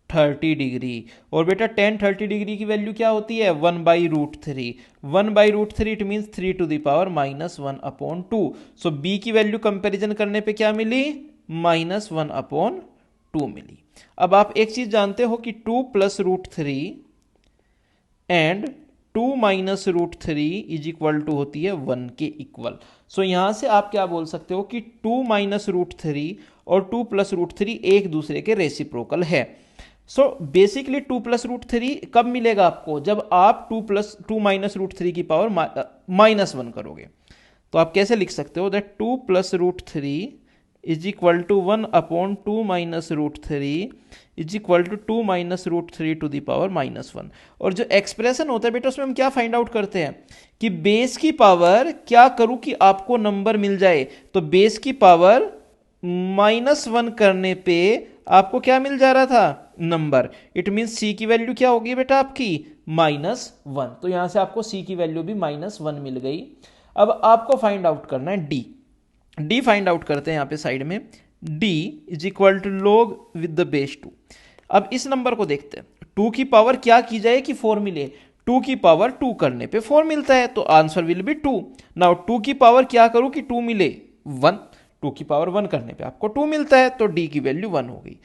30 डिग्री। और बेटा 10 30 डिग्री की वैल्यू क्या होती है 1/√3। 1/√3 it means 3 to the power -1/2। So b की वैल्यू कंपैरिजन करने पे क्या मिली -1/2 मिली। अब आप एक चीज जानते हो कि 2 + √3 एंड 2 - √3 इज इक्वल टू होती है 1 के इक्वल। सो यहां से आप क्या बोल सकते हो कि 2 - √3 और 2 + √3 एक दूसरे के रेसिप्रोकल है। सो बेसिकली 2 + √3 कब मिलेगा आपको, जब आप 2 - √3 की पावर -1 करोगे। तो आप कैसे लिख सकते हो that 2 + √3 is equal to 1/2 - √3 is equal to 2 - √3 to the power -1। और जो एक्सप्रेशन होता है बेटा उसमें हम क्या फाइंड आउट करते हैं कि बेस की पावर क्या करूं कि आपको नंबर मिल जाए। तो बेस की पावर -1 करने पे आपको क्या मिल जा रहा था नंबर। इट मींस c की वैल्यू क्या होगी बेटा आपकी -1। तो यहां से आपको c की वैल्यू भी -1 मिल गई। अब आपको फाइंड आउट करना है d फाइंड आउट करते हैं यहां पे साइड में। d is equal to log with the base 2। अब इस नंबर को देखते हैं 2 की पावर क्या की जाए कि 4 मिले। 2 की पावर 2 करने पे 4 मिलता है तो आंसर विल बी 2। नाउ 2 की पावर क्या करूं कि 2 मिले 1। 2 की पावर 1 करने पे आपको 2 मिलता है तो d की वैल्यू 1 हो गई।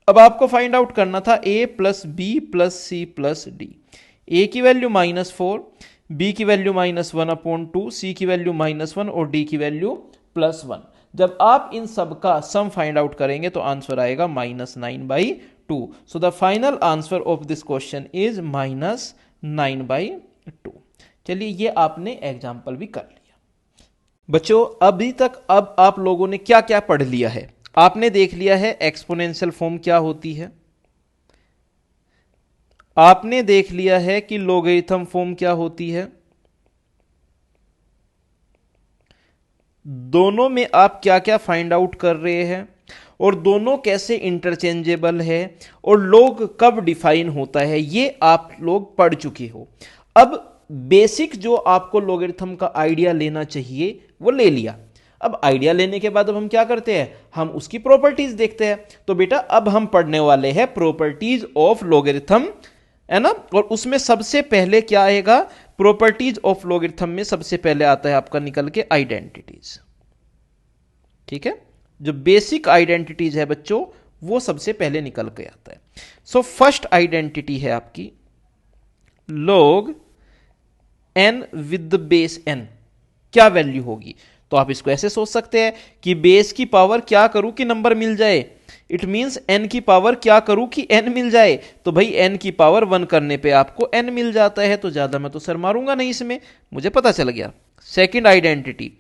अब आपको फाइंड आउट करना था a plus b plus c plus d। a की वैल्यू -4, b की वैल्यू -1/2, c की वैल्यू -1 और d की वैल्यू +1। जब आप इन सब का सम फाइंड आउट करेंगे तो आंसर आएगा -9/2। So the final answer of this question is -9/2। चलिए ये आपने एग्जाम्पल भी कर लिया। बच्चों अभी तक अब आप लोगों ने क्या क्या पढ़ लिया है। आपने देख लिया है एक्सपोनेंशियल फॉर्म क्या होती है, आपने देख लिया है कि लोगरिथम फॉर्म क्या होती है, दोनों में आप क्या क्या फाइंड आउट कर रहे हैं और दोनों कैसे इंटरचेंजेबल है और log कब डिफाइन होता है, ये आप लोग पढ़ चुके हो। अब बेसिक जो आपको लोगरिथम का आइडिया लेना चाहिए वो ले लिया। अब आइडिया लेने के बाद अब हम क्या करते हैं, हम उसकी प्रॉपर्टीज देखते हैं। तो बेटा अब हम पढ़ने वाले हैं प्रॉपर्टीज ऑफ लोगरिथम, है ना। और उसमें सबसे पहले क्या आएगा, प्रॉपर्टीज ऑफ लोगरिथम में सबसे पहले आता है आपका निकल के आइडेंटिटीज। ठीक है, जो बेसिक आइडेंटिटीज है बच्चों वो सबसे पहले निकल के आता है। सो फर्स्ट आइडेंटिटी है आपकी log n with the base n। क्या वैल्यू होगी, तो आप इसको ऐसे सोच सकते हैं कि बेस की पावर क्या करूं कि नंबर मिल जाए। इट मींस n की पावर क्या करूं कि n मिल जाए। तो भाई n की पावर 1 करने पे आपको n मिल जाता है, तो ज्यादा मैं तो सर मारूंगा नहीं इसमें, मुझे पता चल गया। Second identity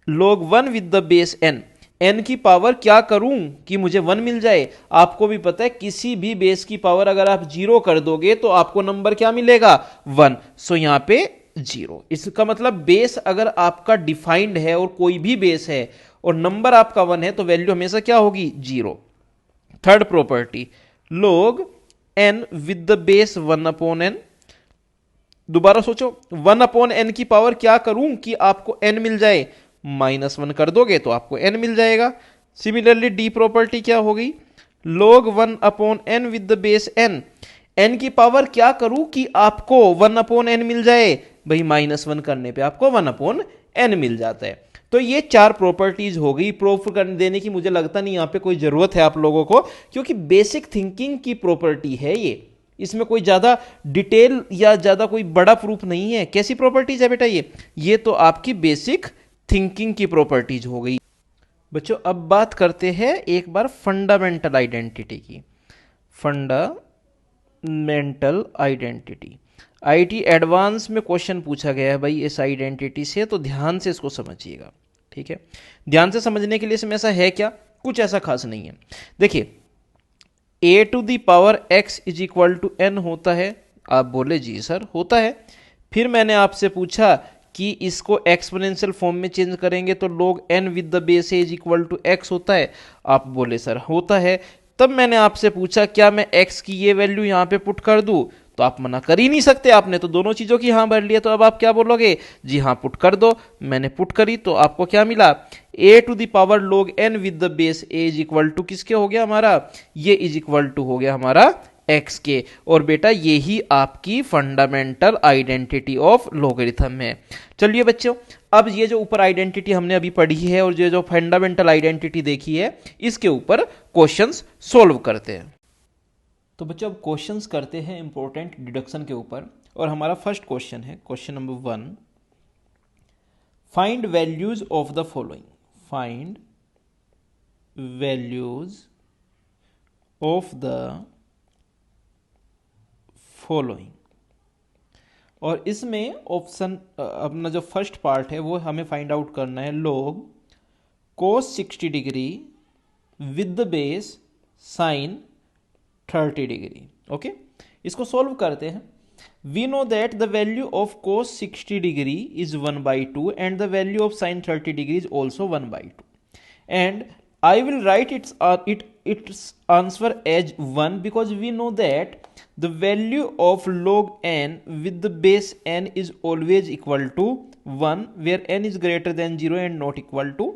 log 1 with the base n। n की पावर क्या करूं कि मुझे 1 मिल जाए। आपको भी पता है किसी भी बेस की पावर अगर आप 0 कर दोगे तो आपको नंबर क्या मिलेगा 1। सो यहां पे 0। इसका मतलब बेस अगर आपका डिफाइंड है और कोई भी बेस है और नंबर आपका 1 है तो वैल्यू हमेशा क्या होगी 0। Third property, log n with the base 1/n। दोबारा सोचो, 1/n की पावर क्या करूं कि आपको n मिल जाए, -1 कर दोगे तो आपको n मिल जाएगा। सिमिलरली डी प्रॉपर्टी क्या हो गई, log 1/n with the base n, n की पावर क्या करूं कि आपको 1/n मिल जाए, भाई -1 करने पे आपको 1/n मिल जाता है। तो ये 4 प्रॉपर्टीज हो गई। प्रूफ कर देने की मुझे लगता नहीं यहाँ पे कोई जरूरत है आप लोगों को, क्योंकि बेसिक थिंकिंग की प्रॉपर्टी है ये, इसमें कोई ज्यादा डिटेल या ज्यादा कोई बड़ा प्रूफ नहीं है। कैसी प्रॉपर्टीज है बेटा ये तो आपकी बेसिक थिंकिंग की प्रॉपर्टीज हो गई। बच्चों अब बात करते हैं एक बार फंडामेंटल आइडेंटिटी की। फंडामेंटल आइडेंटिटी आईटी एडवांस में क्वेश्चन पूछा गया है भाई इस आइडेंटिटी से, तो ध्यान से इसको समझिएगा, ठीक है। ध्यान से समझने के लिए इसमें ऐसा है क्या, कुछ ऐसा खास नहीं है। देखिए a to the power x is equal to n होता है, आप बोले जी सर होता है। फिर मैंने आपसे पूछा कि इसको एक्सपोनेंशियल फॉर्म में चेंज करेंगे तो log n with the base a is equal to x होता है, आप बोले सर होता है। तब मैंने आपसे पूछा क्या मैं x की ये वैल्यू यहाँ पे पुट कर दूं, तो आप मना कर ही नहीं सकते, आपने तो दोनों चीजों की हाँ भर लिया, तो अब आप क्या बोलोगे, जी हाँ पुट कर दो। मैंने पुट करी तो आपको क्या मिला, a to the power log n with the base a is equal to किसके हो गया हमारा, ये इज इक्वल टू हो गया हमारा x के। और बेटा यही आपकी फंडामेंटल आइडेंटिटी ऑफ लॉगरिथम है। चलिए बच्चों अब ये जो ऊपर आइडेंटिटी हमने अभी पढ़ी है और ये जो फंडामेंटल आइडेंटिटी देखी है, इसके ऊपर क्वेश्चंस सोल्व करते हैं। तो बच्चों अब क्वेश्चंस करते हैं इंपॉर्टेंट डिडक्शन के ऊपर, और हमारा फर्स्ट क्वेश्चन है question number 1, find values of the following. Find values of the following. और इसमें ऑप्शन अपना जो फर्स्ट पार्ट है वो हमें फाइंड आउट करना है, log cos 60 degree with the base sine 30 degree. Okay, इसको सॉल्व करते हैं। We know that the value of cos 60 degree is 1/2 and the value of sin 30 degree is also 1/2 and I will write its answer as 1 because we know that the value of log n with the base n is always equal to 1 where n is greater than 0 and not equal to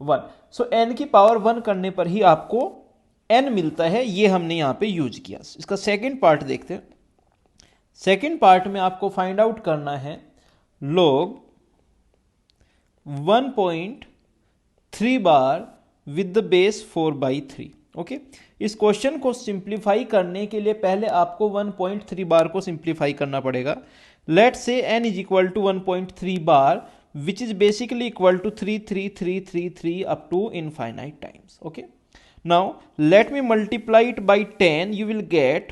1. So n की power 1 करने पर ही आपको n मिलता है, ये हमने यहाँ पे यूज किया। इसका सेकंड पार्ट देखते हैं। सेकंड पार्ट में आपको फाइंड आउट करना है log 1.3 bar with the base 4/3। Okay, इस क्वेश्चन को सिंप्लीफाई करने के लिए पहले आपको 1.3 बार को सिंप्लीफाई करना पड़ेगा। Let's say n is equal to 1.3 bar which is basically equal to 3 up to infinite times. Okay, now let me multiply it by 10, you will get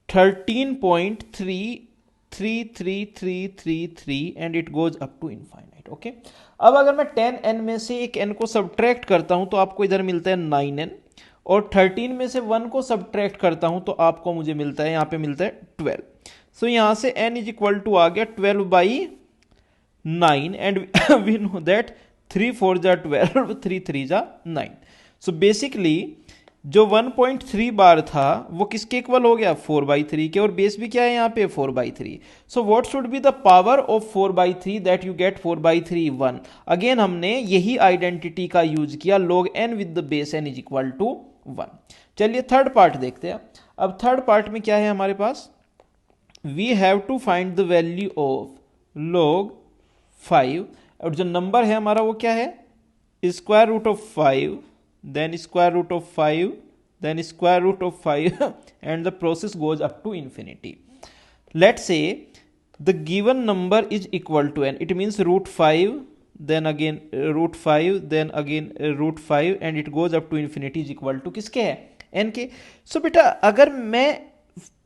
13.33333 and it goes up to infinite. Okay, अब अगर मैं 10n में से एक n को subtract करता हूं तो आपको इधर मिलता है 9n, और 13 में से 1 को सब्ट्रैक्ट करता हूं तो आपको मुझे मिलता है, यहां पे मिलता है 12। सो यहां से n इज इक्वल टू आ गया 12/9 एंड वी नो दैट 3 4 जा 12, 3 3 जा 9। सो बेसिकली जो 1.3 बार था वो किसके इक्वल हो गया, 4/3 के, और बेस भी क्या है यहाँ पे 4/3। So what should be the power of 4/3 that you get 4/3 1। Again हमने यही आइडेंटिटी का यूज किया, log n with the base n is equal to 1। चलिए थर्ड पार्ट देखते हैं। अब थर्ड पार्ट में क्या है हमारे पास, we have to find the value of log 5, और जो नंबर है हमारा वो क्या है, square root of 5, then square root of 5, then square root of 5 and the process goes up to infinity. Let's say the given number is equal to n, it means root 5, then again root 5, then again root 5 and it goes up to infinity is equal to किसके है, n के। so बेटा अगर मैं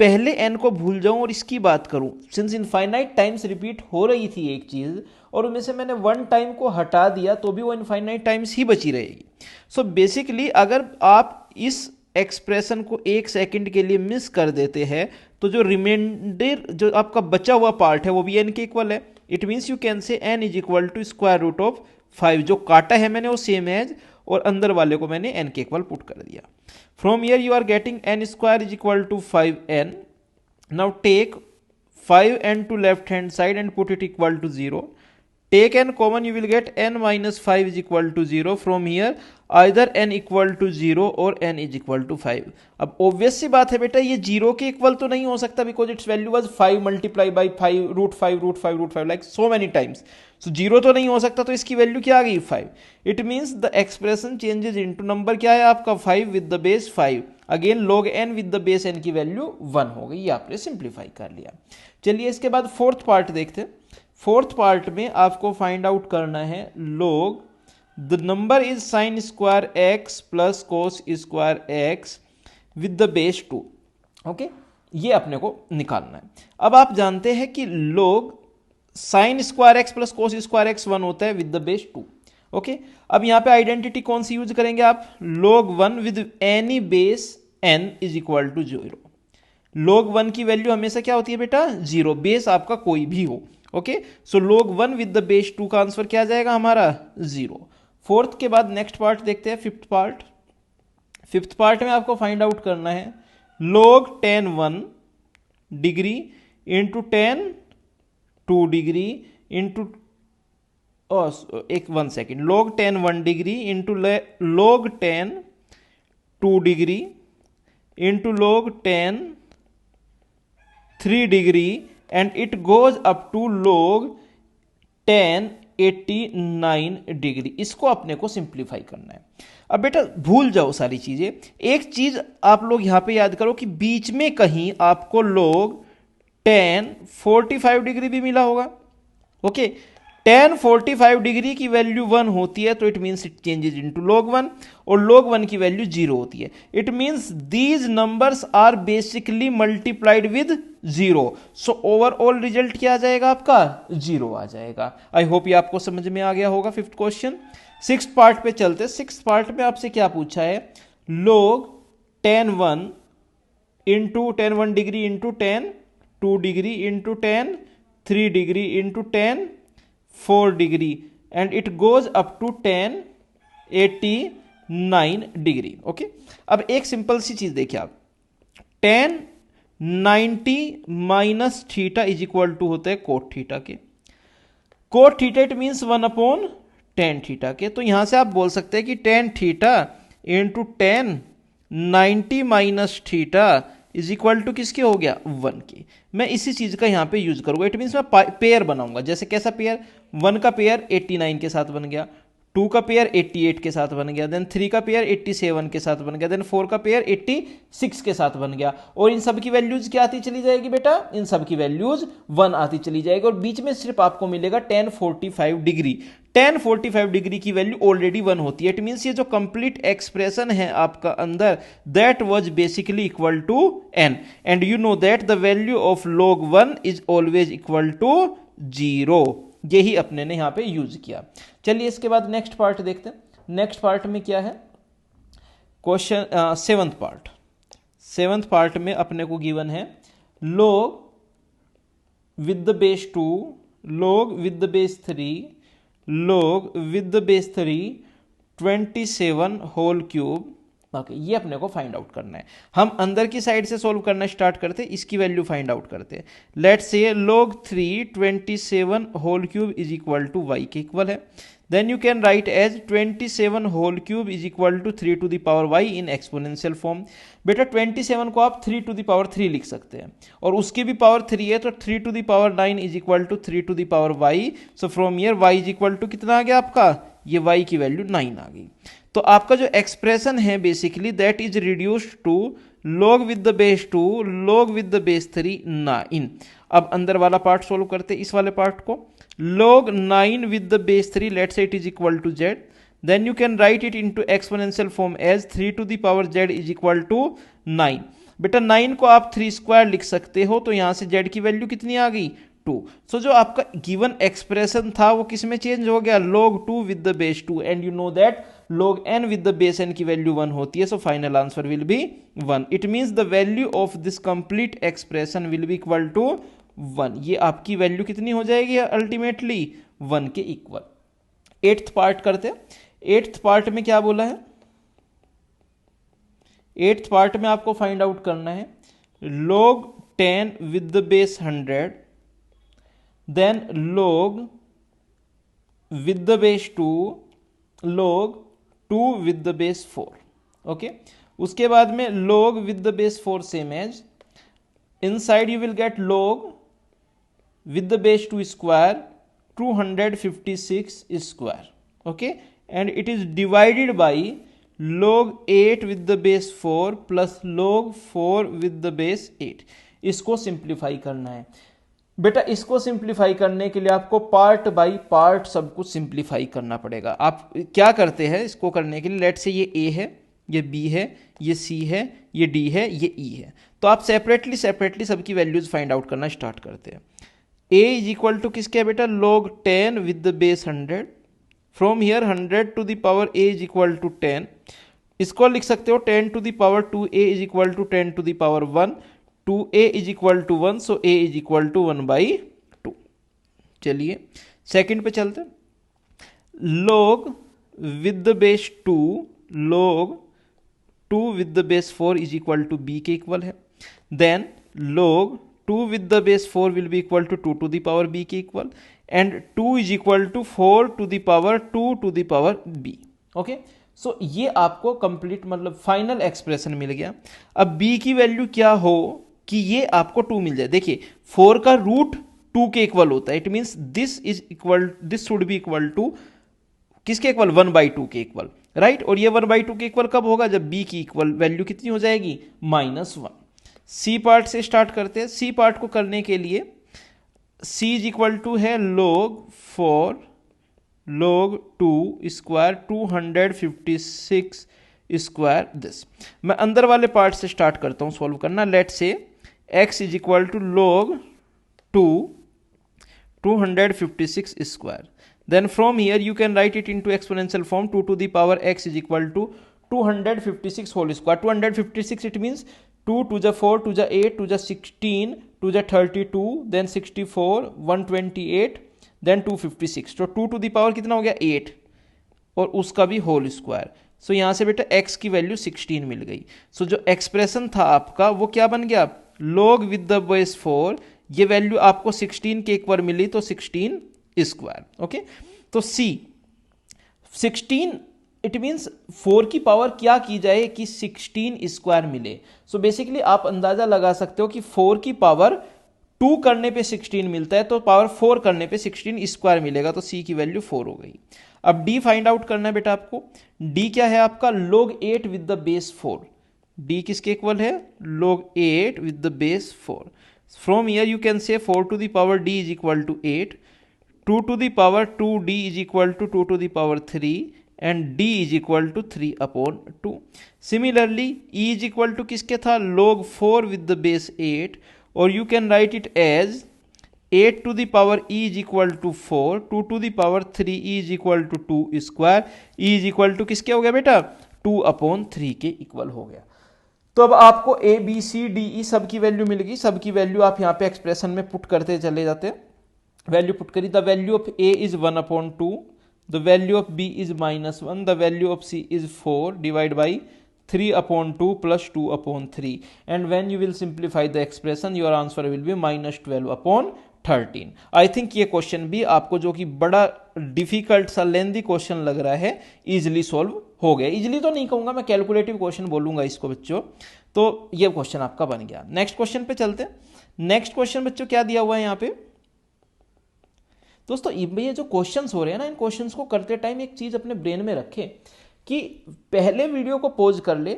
पहले n को भूल जाऊं और इसकी बात करूं, सिंस इनफाइनाइट टाइम्स रिपीट हो रही थी एक चीज और उनमें से मैंने 1 टाइम को हटा दिया तो भी वो इनफाइनाइट टाइम्स ही बची रहेगी। सो बेसिकली अगर आप इस एक्सप्रेशन को 1 सेकंड के लिए मिस कर देते हैं तो जो रिमाइंडर जो आपका बचा हुआ पार्ट है वो भी n के इक्वल है। It means you can say n is equal to square root of 5 जो काटा है मैंने वो सेम एज, और अंदर वाले को मैंने n के इक्वल पुट कर दिया. From here you are getting n square is equal to 5n. Now take 5n to left hand side and put it equal to 0. Take n common, you will get n minus 5 is equal to 0. From here either n equal to 0 or n is equal to 5. अब obvious सी बात है बेटा, ये 0 के equal तो नहीं हो सकता because its value was 5 multiply by 5 root 5 root 5 root 5 like so many times. So 0 तो नहीं हो सकता, तो इसकी वैल्यू क्या आ गई 5. It means the expression changes into number क्या है आपका 5 with the base 5. Again log n with the base n की वैल्यू 1 हो गई. ये आपने सिंप्लीफाई कर लिया. चलिए इसके बाद फोर्थ पार्ट देखते हैं. फोर्थ पार्ट में आपको फाइंड आउट करना है log the number is sine square x plus cos square x with the base 2. Okay, ये अपने को निकालना है. अब आप जानते हैं कि log sine square x plus cos square x 1 होता है विद द बेस 2. ओके, अब यहां पे आइडेंटिटी कौन सी यूज करेंगे आप, log 1 विद any base n is equal to 0. log 1 की वैल्यू हमेशा क्या होती है बेटा 0, बेस आपका कोई भी हो. Okay, so log 1 with the base 2 का आंसर क्या जाएगा हमारा 0. फोर्थ के बाद नेक्स्ट पार्ट देखते हैं, फिफ्थ पार्ट. फिफ्थ पार्ट में आपको फाइंड आउट करना है log tan 1 degree into tan 2 degree into एक 1 second, log tan 1 degree into log tan 2 degree into log tan 3 degree and it goes up to log tan 89 degree. इसको अपने को simplify करना है. अब बेटा भूल जाओ सारी चीजें, एक चीज आप लोग यहां पे याद करो कि बीच में कहीं आपको log tan 45 डिग्री भी मिला होगा. ओके, tan 45 डिग्री की वैल्यू 1 होती है तो it means it changes into log 1, और log 1 की वैल्यू 0 होती है. It means these numbers are basically multiplied with 0. So overall result क्या आ जाएगा आपका 0 आ जाएगा. आई होप ये आपको समझ में आ गया होगा. Fifth question. सिक्स्थ पार्ट पे चलते. सिक्स्थ पार्ट में आपसे क्या पूछा है, log tan 1 into tan 1 degree into tan 2 degree into tan 3 degree into tan 4 degree and it goes up to tan 89 degree. Okay, अब एक सिंपल सी चीज देखिए आप, tan 90 minus theta is equal to होता है कोट थीटा के. Cot theta it means 1 upon tan theta के. तो यहां से आप बोल सकते हैं कि tan theta into tan 90 minus theta is equal to किसके हो गया 1 की. मैं इसी चीज का यहां पे यूज करूंगा. इट मीन्स मैं पेयर बनाऊंगा. जैसे कैसा पेयर, 1 का पेयर 89 के साथ बन गया, 2 का पेयर 88 के साथ बन गया, देन 3 का पेयर 87 के साथ बन गया, देन 4 का पेयर 86 के साथ बन गया. और इन सब की वैल्यूज क्या आती चली जाएगी बेटा, इन सब की वैल्यूज 1 आती चली जाएगी. और बीच में सिर्फ आपको मिलेगा tan 45 डिग्री. tan 45 डिग्री की वैल्यू ऑलरेडी 1 होती है. इट मीन्स ये जो कंप्लीट एक्सप्रेशन है आपका अंदर, that was basically equal to n, and you know that the value of log 1 is always equal to 0. यही अपने ने यहां पे यूज किया. चलिए इसके बाद नेक्स्ट पार्ट देखते हैं. नेक्स्ट पार्ट में क्या है, question seventh part. Seventh part में अपने को गिवन है log with the base 2, log with the base 3, log with the base 3 27 whole cube. Okay, ये अपने को फाइंड आउट करना है. हम अंदर की साइड से सॉल्व करना स्टार्ट करते हैं, इसकी वैल्यू फाइंड आउट करते हैं. Let's say log 3 27 whole cube is equal to y के इक्वल है. Then you can write as 27 whole cube is equal to 3 to the power y in exponential form. बेटा 27 को आप 3 टू द पावर 3 लिख सकते हैं, और उसकी भी पावर 3 है, तो 3 to the power 9 is equal to 3 to the power y. So from here y is equal to कितना आ गया आपका, ये y की वैल्यू 9 आ गई. तो आपका जो एक्सप्रेशन है basically that is reduced to log with the base 2, log with the base 3 9. अब अंदर वाला पार्ट सोल्व करते हैं, इस वाले पार्ट को. log 9 with the base 3, let's say it is equal to z. Then you can write it into exponential form as 3 to the power z is equal to 9. बेटा 9 को आप 3 स्क्वायर लिख सकते हो, तो यहां से z की वैल्यू कितनी आ गई 2. सो जो आपका गिवन एक्सप्रेशन था वो किस में चेंज हो गया, log 2 with the base 2, and you know that log n with the base n की वैल्यू 1 होती है. So final answer will be 1. It means the value of this complete expression will be equal to 1. ये आपकी value कितनी हो जाएगी ultimately 1 के equal. Eighth part करते हैं। एट्थ पार्ट में क्या बोला है, एट्थ पार्ट में आपको फाइंड आउट करना है log 10 with the base 100, then log with the base 2, log 2 with the base 4। Okay, उसके बाद में log with the base 4 same as, inside you will get log with the base 2 square 256 square। okay, and it is divided by log 8 with the base 4 plus log 4 with the base 8। इसको simplify करना है बेटा। इसको simplify करने के लिए आपको part by part सब कुछ सिंप्लीफाई करना पड़ेगा। आप क्या करते हैं इसको करने के लिए, लेट से ये ए है, ये बी है, ये सी है, ये डी है, ये ई है, तो आप सेपरेटली सबकी वैल्यूज फाइंड आउट करना स्टार्ट करते हैं। a इज इक्वल टू किसके है बेटा, log 10 with the base 100। From here 100 to the power a is equal to 10। इसको लिख सकते हो 10 to the power 2a is equal to 10 to the power 1। 2a is equal to 1, so a is equal to 1/2। चलिए second पे चलते हैं। log with the base 2, log 2 with the base 4 is equal to b के equal है। Then log 2 with the base 4 will be equal to 2 to the power b के equal, and 2 is equal to 4 to the power 2 to the power b। Okay, so ये आपको complete मतलब final expression मिल गया। अब b की value क्या हो कि ये आपको 2 मिल जाए। देखिए 4 का रूट 2 के इक्वल होता है, it means this should be equal to किसके इक्वल, 1/2 के इक्वल, राइट। और ये 1/2 के इक्वल कब होगा, जब b की इक्वल वैल्यू कितनी हो जाएगी, -1। सी पार्ट से स्टार्ट करते हैं। सी पार्ट को करने के लिए सी इज इक्वल टू है log 4 log 2 square 256 square this. मैं अंदर वाले पार्ट से स्टार्ट करता हूं सॉल्व करना। Let say x is equal to log 2 256 square. Then from here you can write it into exponential form 2 to the power x is equal to 256 whole square. 256 it means 2 to the 4 to the 8 to the 16 to the 32 then 64 128 then 256। तो 2 to the power कितना हो गया 8 और उसका भी whole square. सो यहाँ से बेटा x की वैल्यू 16 मिल गई। सो जो एक्सप्रेशन था आपका वो क्या बन गया, log विद द बेस 4, ये वैल्यू आपको 16 के इक्वल मिली तो 16 स्क्वायर। ओके, तो c 16 इट मीन्स 4 की पावर क्या की जाए कि 16 स्क्वायर मिले। सो बेसिकली आप अंदाजा लगा सकते हो कि 4 की पावर 2 करने पे 16 मिलता है, तो पावर 4 करने पे 16 स्क्वायर मिलेगा, तो c की वैल्यू 4 हो गई। अब d फाइंड आउट करना है बेटा आपको। d क्या है आपका, log 8 with the base 4। d किसके इक्वल है, log 8 with the base 4। From here you can say 4 to the power d is equal to 8, 2 to the power 2d is equal to 2 to the power 3 and d is equal to 3/2। Similarly e is equal to किसके था, log 4 with the base 8, और you can write it as 8 to the power e is equal to 4, 2 to the power 3 e is equal to 2 square, e is equal to किसके हो गया बेटा, 2/3 के equal हो गया। तो अब आपको a b c d e सब की वैल्यू मिल गई। सब की वैल्यू आप यहाँ पे एक्सप्रेशन में पुट करते चले जाते हैं। वैल्यू पुट करी, the value of a is 1/2, the value of b is -1, the value of c is 4 divided by 3/2 plus 2/3, and when you will simplify the expression your answer will be -12/13। I think ये question भी आपको जो कि बड़ा difficult सा lengthy question लग रहा है इजिली सॉल्व हो गया। इजिली तो नहीं कहूंगा मैं, कैलकुलेटिव क्वेश्चन बोलूंगा इसको बच्चों। तो ये क्वेश्चन आपका बन गया। नेक्स्ट क्वेश्चन पे चलते हैं। नेक्स्ट क्वेश्चन बच्चों क्या दिया हुआ है यहाँ पे दोस्तों, ये जो क्वेश्चंस हो रहे हैं ना, इन क्वेश्चंस को करते टाइम एक चीज अपने ब्रेन में रखें कि पहले वीडियो को पॉज कर ले।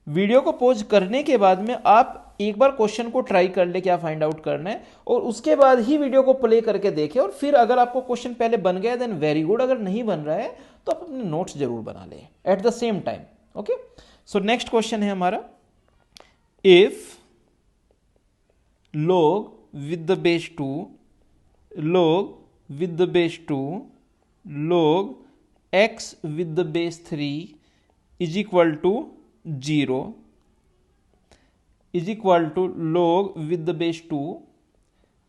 वीडियो को पॉज करने के बाद में आप एक बार क्वेश्चन को ट्राई कर ले क्या फाइंड आउट करना है, और उसके बाद ही वीडियो को प्ले करके देखें। और फिर अगर आपको क्वेश्चन पहले बन गया देन वेरी गुड, अगर नहीं बन रहा है तो आप अपने नोट्स जरूर बना लें at the same time. Okay, so next question है हमारा, if log with the base 2 log with the base 2 log x with the base 3 is equal to 0 is equal to log with the base 2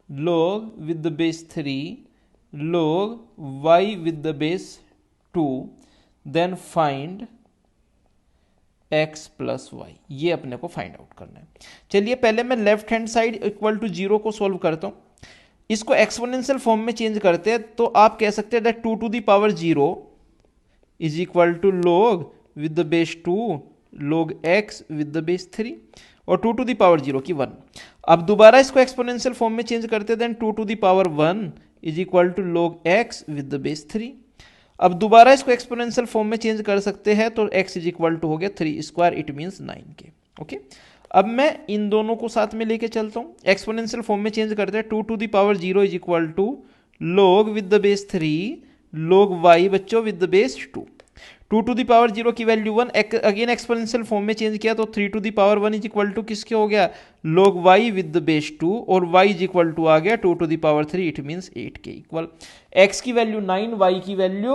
log with the base 3 log y with the base 2, then find x plus y, ये अपने को find out करना है। चलिए पहले मैं left hand side equal to 0 को solve करता हूं, इसको एक्सपोनेंशियल फॉर्म में चेंज करते हैं तो आप कह सकते हैं that 2 to the power 0 is equal to log with the base 2 log x with the base 3, और 2 टू द पावर 0 की 1। अब दोबारा इसको एक्सपोनेंशियल फॉर्म में चेंज करते हैं, then 2 to the power 1 is equal to log x with the base 3। अब दोबारा इसको एक्सपोनेंशियल फॉर्म में चेंज कर सकते हैं तो x इज इक्वल टू हो गया 3 स्क्वायर, इट मीन्स 9 के। ओके, अब मैं इन दोनों को साथ में लेके चलता हूं, एक्सपोनेंशियल फॉर्म में चेंज करते हैं, 2 to the power 0 is equal to log with the base 3 log y बच्चों with the base 2। 2 to the power 0 की वैल्यू 1, अगेन एक्सपोनेंशियल फॉर्म में चेंज किया तो 3 to the power 1 is equal to किसके हो गया, log y with the base 2, और y is equal to आ गया 2 to the power 3, it means 8 के इक्वल। x की वैल्यू 9, y की वैल्यू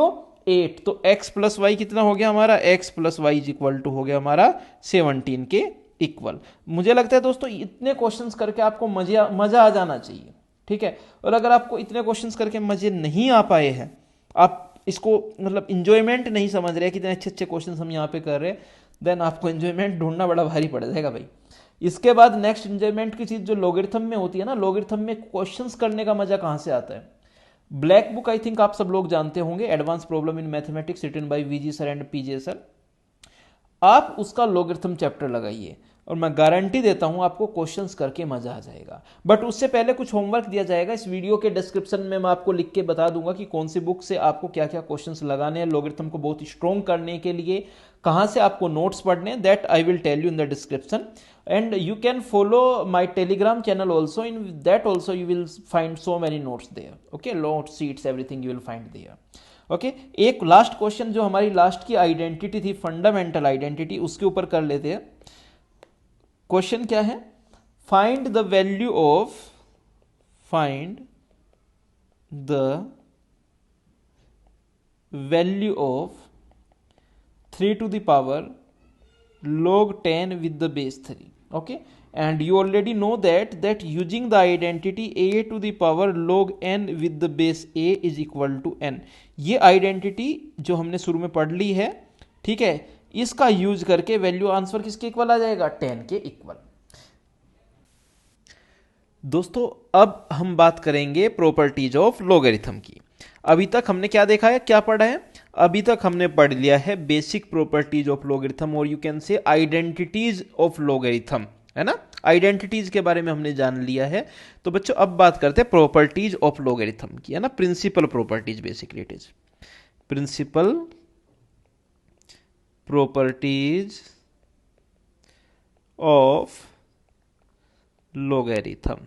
8, तो x प्लस वाई कितना हो गया हमारा, x plus y is equal to हो गया हमारा 17 के इक्वल। मुझे लगता है दोस्तों इतने क्वेश्चंस करके आपको मजा आ जाना चाहिए, ठीक है। और अगर आपको इतने क्वेश्चंस करके मजे नहीं आ पाए हैं, आप इसको मतलब इंजॉयमेंट नहीं समझ रहे, कितने अच्छे अच्छे क्वेश्चंस हम यहाँ पे कर रहे हैं, देन आपको इंजॉयमेंट ढूंढना बड़ा भारी पड़ जाएगा भाई। इसके बाद नेक्स्ट इंजॉयमेंट की चीज जो लॉगरिथम में होती है ना, लॉगरिथम में क्वेश्चंस करने का मजा कहाँ से आता है। ब्लैक बुक आई थिंक आप सब लोग जानते होंगे, advance problem in mathematics written by VG sir and PJ sir. आप उसका लॉगरिथम चैप्टर लगाइए और मैं गारंटी देता हूं आपको क्वेश्चंस करके मजा आ जाएगा। बट उससे पहले कुछ होमवर्क दिया जाएगा, इस वीडियो के डिस्क्रिप्शन में मैं आपको लिख के बता दूंगा कि कौन सी बुक से आपको क्या क्या क्वेश्चंस लगाने हैं लॉगरिथम को बहुत स्ट्रॉन्ग करने के लिए, कहां से आपको नोट्स पढ़ने हैं, that I will tell you in the description. And you can follow my telegram channel also, in that also you will find so many notes there, okay, notes sheets everything you will find there, okay। एक last question जो हमारी last की identity थी, fundamental identity, उसके ऊपर कर लेते हैं। क्वेश्चन क्या है, find the value of 3 to the power log 10 with the base 3, okay, and you already know that using the identity a to the power log n with the base a is equal to n, ये identity जो हमने शुरू में पढ़ ली है, ठीक है, इसका यूज करके वैल्यू आंसर किसके इक्वल आ जाएगा, 10 के इक्वल। दोस्तों अब हम बात करेंगे प्रॉपर्टीज ऑफ लॉगरिथम की। अभी तक हमने क्या देखा है, क्या पढ़ा है, अभी तक हमने पढ़ लिया है बेसिक प्रॉपर्टीज ऑफ लॉगरिथम, और यू कैन से आइडेंटिटीज ऑफ लॉगरिथम, है ना, आइडेंटिटीज के बारे में हमने जान लिया है। तो बच्चों अब बात करते हैं प्रॉपर्टीज ऑफ लॉगरिथम की, है ना, principal properties, basically it is principal properties of logarithm.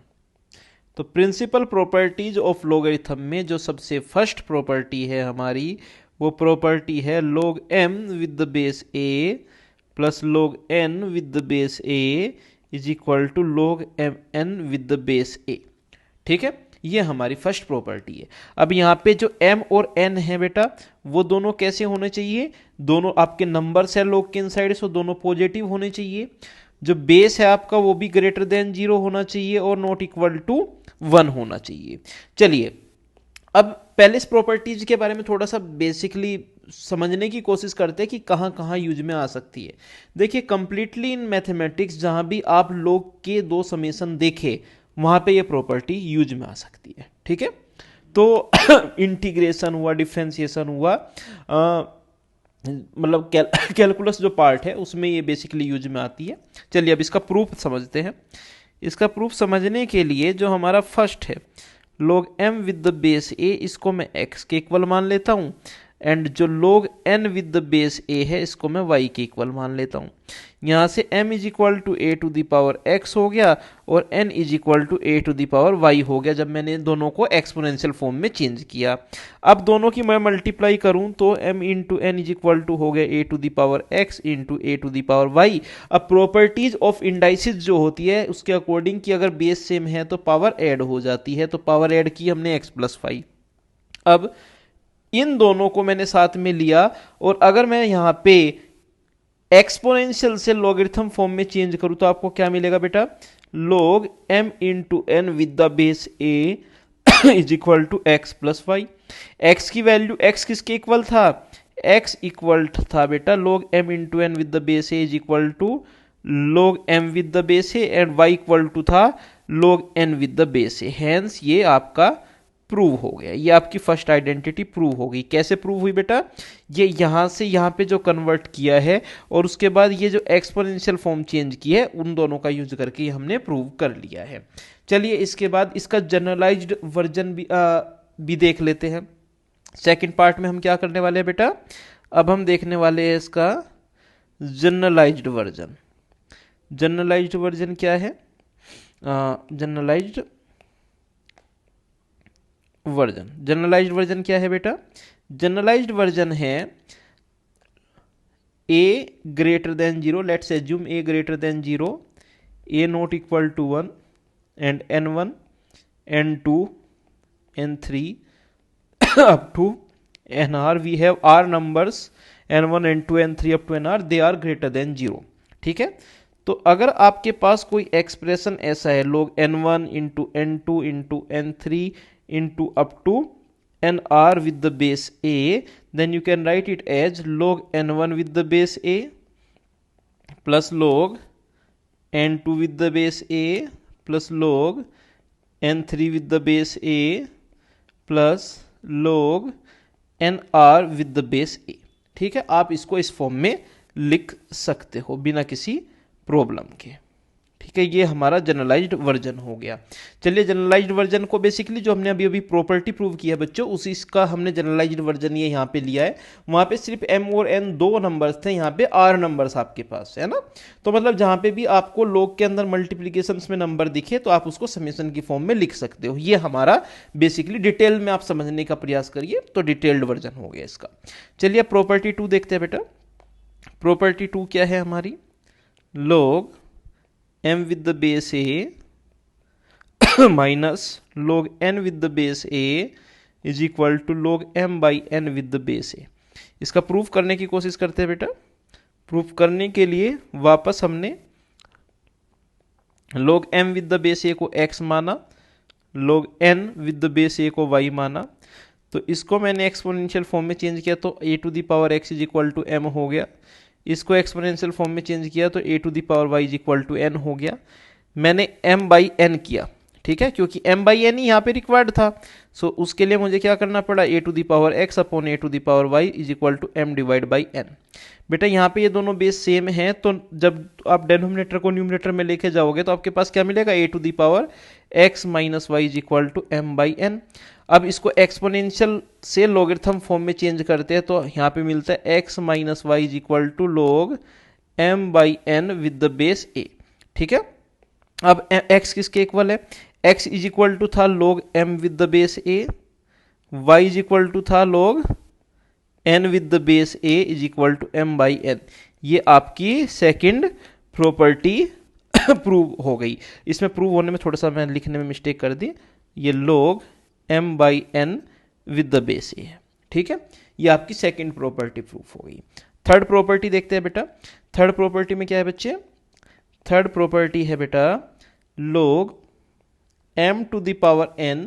तो प्रिंसिपल प्रॉपर्टीज ऑफ लॉगरिथम में जो सबसे फर्स्ट प्रॉपर्टी है हमारी, वो प्रॉपर्टी है log m with the base a plus log n with the base a is equal to log m n with the base a, ठीक है, ये हमारी फर्स्ट प्रॉपर्टी है। अब यहाँ पे जो m और n है बेटा, वो दोनों कैसे होने चाहिए, दोनों आपके नंबर्स है log के इनसाइड, सो दोनों पॉजिटिव होने चाहिए। जो बेस है आपका वो भी ग्रेटर देन 0 होना चाहिए और नॉट इक्वल टू 1 होना चाहिए। चलिए अब पहले इस प्रॉपर्टीज के बारे में थोड़ा सा बेसिकली समझने की कोशिश करते हैं कि कहाँ कहाँ यूज में आ सकती है। देखिए कंप्लीटली इन मैथमेटिक्स जहाँ भी आप लोग के दो समेशन देखे वहाँ पे ये प्रॉपर्टी यूज में आ सकती है, ठीक है। तो इंटीग्रेशन हुआ, डिफरेंशिएशन हुआ, मतलब कैलकुलस जो पार्ट है उसमें ये बेसिकली यूज में आती है। चलिए अब इसका प्रूफ समझते हैं। इसका प्रूफ समझने के लिए जो हमारा फर्स्ट है log m with the base a, इसको मैं x के इक्वल मान लेता हूँ, एंड जो log n with the base a है इसको मैं y के इक्वल मान लेता हूँ। यहाँ से m is equal to a to the power x हो गया और n is equal to a to the power y हो गया, जब मैंने दोनों को एक्सपोनेंशियल फॉर्म में चेंज किया। अब दोनों की मैं मल्टीप्लाई करूँ तो m into n is equal to हो गया a to the power x into a to the power y। अब प्रॉपर्टीज ऑफ इंडाइसिस जो होती है उसके अकॉर्डिंग कि अगर बेस सेम है तो पावर ऐड हो जाती है, तो पावर ऐड की हमने x प्लस 5। अब इन दोनों को मैंने साथ में लिया, और अगर मैं यहाँ पे एक्सपोनेंशियल से लॉगरिथम फॉर्म में चेंज करूँ तो आपको क्या मिलेगा बेटा, log m into n with the base a is equal to x plus y. X की वैल्यू, एक्स किसके इक्वल था, एक्स इक्वल था बेटा log m into n with the base a is equal to log m with the base a, and y equal to था log n with the base a. Hence ये आपका prove हो गया, ये आपकी first identity prove हो गई। कैसे प्रूव हुई बेटा, ये यहां से यहां पे जो कन्वर्ट किया है और उसके बाद ये जो एक्सपोनेंशियल फॉर्म चेंज की है, उन दोनों का यूज करके हमने प्रूव कर लिया है। चलिए इसके बाद इसका जनरलाइज्ड वर्जन भी देख लेते हैं। सेकंड पार्ट में हम क्या करने वाले हैं बेटा, अब हम देखने वाले हैं इसका जनरलाइज्ड वर्जन। जनरलाइज्ड वर्जन क्या है, जनरलाइज्ड वर्जन, जनरलाइज्ड वर्जन क्या है बेटा, जनरलाइज्ड वर्जन है a greater than 0, let's assume a greater than 0, a not equal to 1 and n1 n2 n3 up to nr, we have r numbers n1 n2 n3 up to nr, they are greater than 0। ठीक है, तो अगर आपके पास कोई expression ऐसा है log n1 into n2 into n3 into up to nr with the base a, then you can write it as log n1 with the base a plus log n2 with the base a plus log n3 with the base a plus log nr with the base a। ठीक है, आप इसको इस form में लिख सकते हो बिना किसी प्रॉब्लम के। ठीक है, ये हमारा जनरलाइज्ड वर्जन हो गया। चलिए जनरलाइज्ड वर्जन को बेसिकली जो हमने अभी अभी प्रॉपर्टी प्रूव किया है बच्चों, उसी इसका हमने जनरलाइज्ड वर्जन ये यहाँ पे लिया है। वहाँ पे सिर्फ m और n दो नंबर्स थे, यहाँ पे r नंबर्स आपके पास है ना। तो मतलब जहाँ पे भी आपको log के अंदर मल्टीप्लीकेशन में नंबर दिखे तो आप उसको समेशन की फॉर्म में लिख सकते हो। ये हमारा बेसिकली डिटेल में आप समझने का प्रयास करिए, तो डिटेल्ड वर्जन हो गया इसका। चलिए प्रॉपर्टी 2 देखते हैं बेटा। प्रॉपर्टी 2 क्या है हमारी, log m with the base a minus log n with the base a is equal to log m by n with the base a। इसका प्रूफ करने की कोशिश करते हैं बेटा। प्रूफ करने के लिए वापस हमने log m with the base a को x माना, log n with the base a को y माना, तो इसको मैंने एक्सपोनेंशियल फॉर्म में चेंज किया तो a to the power x is equal to m हो गया। इसको एक्सपोनेंशियल फॉर्म में चेंज किया तो a to the power y is equal to n हो गया। मैंने m बाई n किया, ठीक है, क्योंकि m बाई n ही यहाँ पे रिक्वायर्ड था। सो उसके लिए मुझे क्या करना पड़ा, a to the power x upon a to the power y is equal to m divide by n। बेटा यहाँ पे ये दोनों बेस सेम है, तो जब आप डेनोमिनेटर को न्यूमरेटर में लेके जाओगे तो आपके पास क्या मिलेगा, a to the power x minus y is equal to m by n। अब इसको एक्सपोनेंशियल से लॉगरिथम फॉर्म में चेंज करते हैं तो यहाँ पे मिलता है x minus y is equal to log m by n with the base a। ठीक है, अब x किसके इक्वल है, x इज इक्वल टू था log m with the base a, y is equal to था log n with the base a is equal to m by n। ये आपकी second property prove हो गई। इसमें prove होने में थोड़ा सा मैं लिखने में मिस्टेक कर दी, ये log m by n with the base a है। ठीक है, ये आपकी सेकंड प्रॉपर्टी प्रूफ हो गई। थर्ड प्रॉपर्टी देखते हैं बेटा। थर्ड प्रॉपर्टी में क्या है बच्चे, थर्ड प्रॉपर्टी है बेटा log m to the power n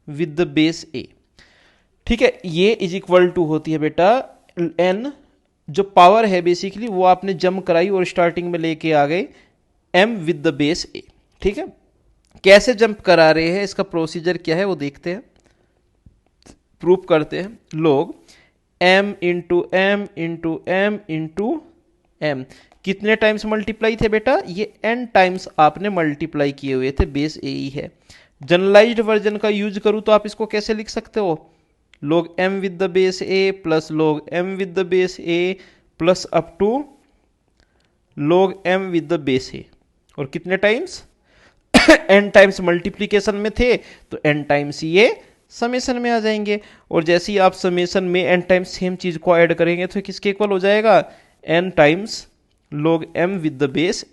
with the base a। ठीक है, ये इज इक्वल टू होती है बेटा n, जो पावर है बेसिकली वो आपने जम कराई और स्टार्टिंग में लेके आ गए m with the base a। ठीक है, कैसे जंप करा रहे हैं, इसका प्रोसीजर क्या है वो देखते हैं, प्रूफ करते हैं। log m into m into m into m कितने टाइम्स मल्टीप्लाई थे बेटा, ये n टाइम्स आपने मल्टीप्लाई किए हुए थे, बेस a ही है। जनरलाइज्ड वर्जन का यूज करूं तो आप इसको कैसे लिख सकते हो, log m with the base a plus log m with the base a plus up to log m with the base a, और कितने टाइम्स n टाइम्स मल्टीप्लीकेशन में थे तो n टाइम्स ये समेशन में आ जाएंगे, और जैसे ही आप समेशन में n टाइम्स सेम चीज को ऐड करेंगे तो किसके इक्वल हो जाएगा, n times log m with the base.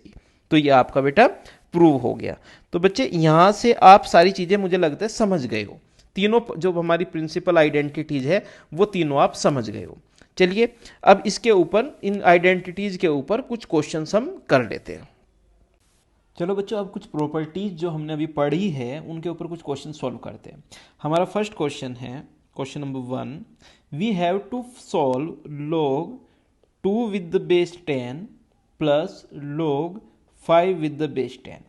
तो ये आपका बेटा प्रूव हो गया। तो बच्चे यहां से आप सारी चीजें मुझे लगता है समझ गए हो, तीनों जो हमारी प्रिंसिपल आइडेंटिटीज है वो तीनों आप समझ गए हो। चलिए अब इसके ऊपर, इन आइडेंटिटीज के ऊपर कुछ क्वेश्चंस हम कर लेते हैं। चलो बच्चों, अब कुछ प्रॉपर्टीज जो हमने अभी पढ़ी है उनके ऊपर कुछ क्वेश्चन सॉल्व करते हैं। हमारा फर्स्ट क्वेश्चन है, question number 1, we have to solve log 2 with the base 10 plus log 5 with the base 10।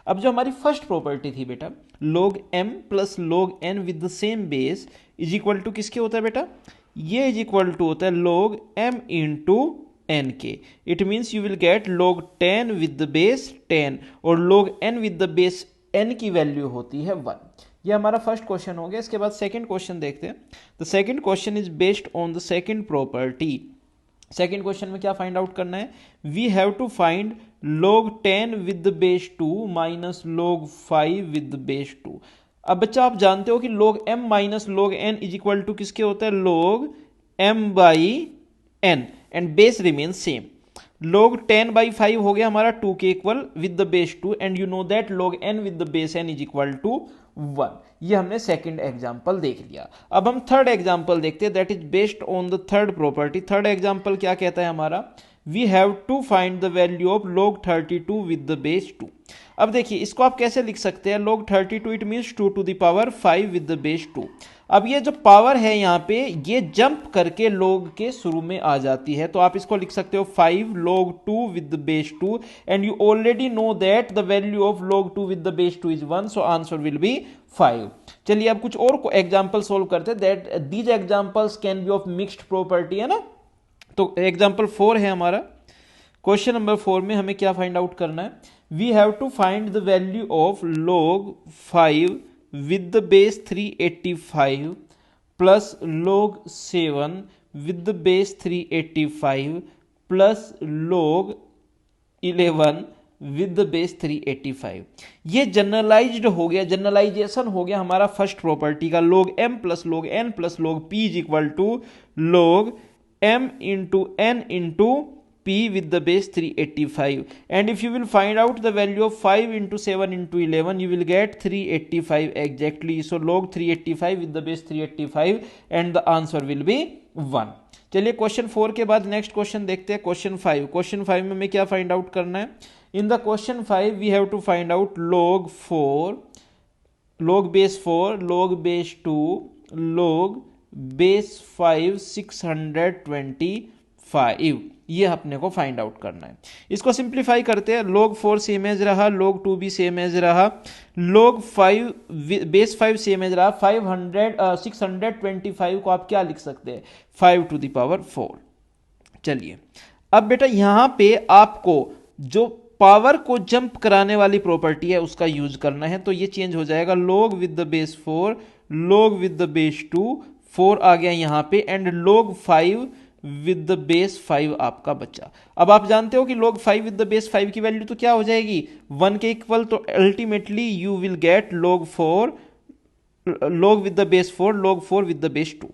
अब जो हमारी फर्स्ट प्रॉपर्टी थी बेटा, log m plus log n with the same base is equal to किसके होता है बेटा, ये इज इक्वल टू होता है log m इंटू n के। It means you will gate log 10 with the base 10 और log n with the base n की वैल्यू होती है 1। ये हमारा फर्स्ट क्वेश्चन हो गया। इसके बाद सेकंड क्वेश्चन देखते हैं। The second question is based on the second property. Second question में क्या फाइंड आउट करना है, we have to find log 10 with the base 2 minus log 5 with the base 2। अब बच्चा आप जानते हो कि log m minus log n is equal to किसके होता है, log m by n and base remain same. log 10 by 5 हो गया हमारा 2 के equal with the base 2 and you know that log n with the base n is equal to 1। ये हमने second example देख लिया। अब हम थर्ड एग्जांपल देखते हैं, that is based on the third property. Third example क्या कहता है हमारा, we have to find the value of log 32 with the base 2। अब देखिए इसको आप कैसे लिख सकते हैं, log 32 it means 2 to the power 5 with the base 2। अब ये जो पावर है यहाँ पे ये जंप करके log के शुरू में आ जाती है, तो आप इसको लिख सकते हो 5 log 2 with the base 2 and you already know that the value of log 2 with the base 2 is 1, so answer will B 5। चलिए अब कुछ और एग्जांपल सोल्व करते हैं, that these examples can be of mixed property, है ना। तो example 4 है हमारा। क्वेश्चन नंबर 4 में हमें क्या फाइंड आउट करना है, we have to find the value of log 5 with the base 385 plus log 7 with the base 385 plus log 11 with the base 385। ये जनरलाइज्ड हो गया, जनरलाइजेशन हो गया हमारा फर्स्ट प्रॉपर्टी का, log m plus log n plus log p is equal to log m into n into p with the base 385 and if you will find out the value of 5 into 7 into 11 you will get 385 exactly, so log 385 with the base 385 and the answer will be 1। चलिए question 4 के बाद next question देखते हैं, question 5। Question 5 में हमें क्या find out करना है, in the question 5 we have to find out log 4 log base 4 log base 2 log base 5 625, ये अपने को फाइंड आउट करना है। इसको सिंप्लीफाई करते हैं, log 4 सेम एज रहा, log 2 भी सेम एज रहा, log 5 बेस 5 सेम एज रहा, 625 को आप क्या लिख सकते हैं, 5 टू द पावर 4। चलिए अब बेटा यहां पे आपको जो पावर को जंप कराने वाली प्रॉपर्टी है उसका यूज करना है, तो ये चेंज हो जाएगा, log with the base 4 log with the base 2, 4 आ गया यहां पे and log 5 with the base 5 आपका बचा। अब आप जानते हो कि log 5 विद द बेस 5 की वैल्यू तो क्या हो जाएगी, 1 के इक्वल, तो ultimately you will gate log 4 log with the base 4 log 4 with the base 2।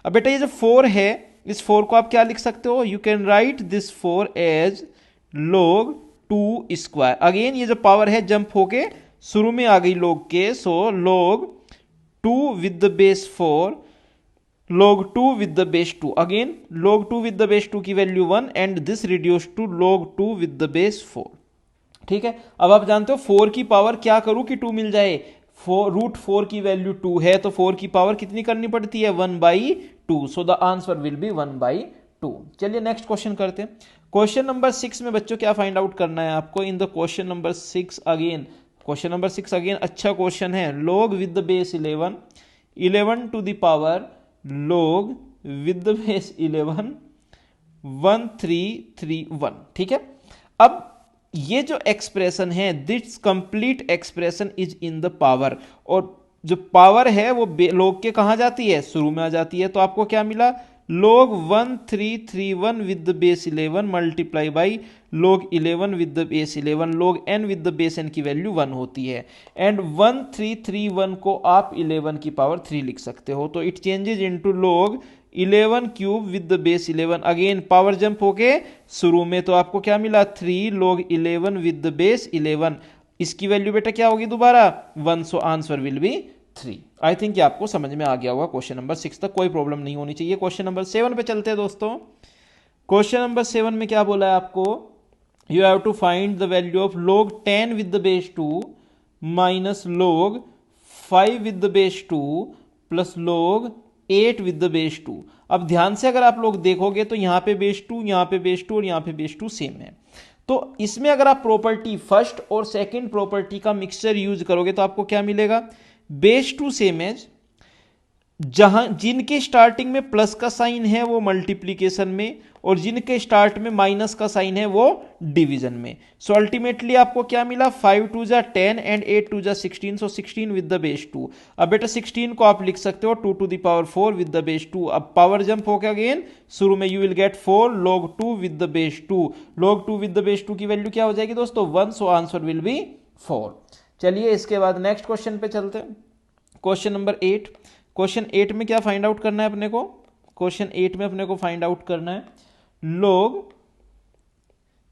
अब बेटा ये जो 4 है इस 4 को आप क्या लिख सकते हो, you can write this 4 as log 2 square. Again ये जो पावर है जंप होके शुरू में आ गई log के, सो log 2 with the base 4 log 2 with the base 2, again log 2 with the base 2 की value 1 and this reduce to log 2 with the base 4। ठीक है, अब आप जानते हो 4 की पावर क्या करूं कि 2 मिल जाए, रूट 4 की वैल्यू 2 है तो 4 की पावर कितनी करनी पड़ती है, 1/2, so the answer will B 1/2। चलिए नेक्स्ट क्वेश्चन करते हैं। क्वेश्चन नंबर 6 में बच्चों क्या फाइंड आउट करना है आपको, in the question number 6 again, question number 6 again अच्छा क्वेश्चन है, log with the base 11 to the power log with the base 11 1331। ठीक है, अब ये जो एक्सप्रेशन है this complete expression is in the power, और जो पावर है वो log के कहां जाती है, शुरू में आ जाती है, तो आपको क्या मिला, log 1331 with the base 11 multiply by log 11 with the base 11, log n with the base n की वैल्यू 1 होती है एंड 1331 को आप 11 की पावर 3 लिख सकते हो, तो it changes into log 11 cube with the base 11, again power jump होके शुरू में, तो आपको क्या मिला 3 log 11 विद द बेस 11, इसकी वैल्यू बेटा क्या होगी दोबारा 1, सो answer will B 3। I think ये आपको समझ में आ गया होगा, क्वेश्चन नंबर 6 तक कोई प्रॉब्लम नहीं होनी चाहिए। क्वेश्चन नंबर 7 पे चलते हैं दोस्तों। क्वेश्चन नंबर 7 में क्या बोला है आपको, you have to find the value of log 10 with the base 2 minus log 5 with the base 2 plus log 8 with the base 2। अब ध्यान से अगर आप लोग देखोगे तो यहाँ पे बेस 2, यहाँ पे बेस 2 और यहाँ पे बेस 2 सेम है। तो इसमें अगर आप प्रॉपर्टी फर्स्ट और सेकंड प्रॉपर्टी का मिक्सचर यूज करोगे तो आपको क्या मिलेगा, बेस 2 सेम है, जहां जिनके स्टार्टिंग में प्लस का साइन है वो मल्टीप्लीकेशन में और जिनके स्टार्ट में माइनस का साइन है वो डिवीजन में। सो अल्टीमेटली आपको क्या मिला, 5 2 जा 10 एंड 8 2 जा 16, सो 16 विद द बेस 2। अब बेटा 16 को आप लिख सकते हो 2 to the power 4 with the base 2। अब पावर जंप हो गया अगेन, शुरू में you will get 4 log 2 with the base 2। log 2 with the base 2 की वैल्यू क्या हो जाएगी दोस्तों, 1, सो आंसर विल बी 4। चलिए इसके बाद नेक्स्ट क्वेश्चन पे चलते हैं। Question number 8। क्वेश्चन 8 में क्या फाइंड आउट करना है अपने को, क्वेश्चन 8 में अपने को फाइंड आउट करना है log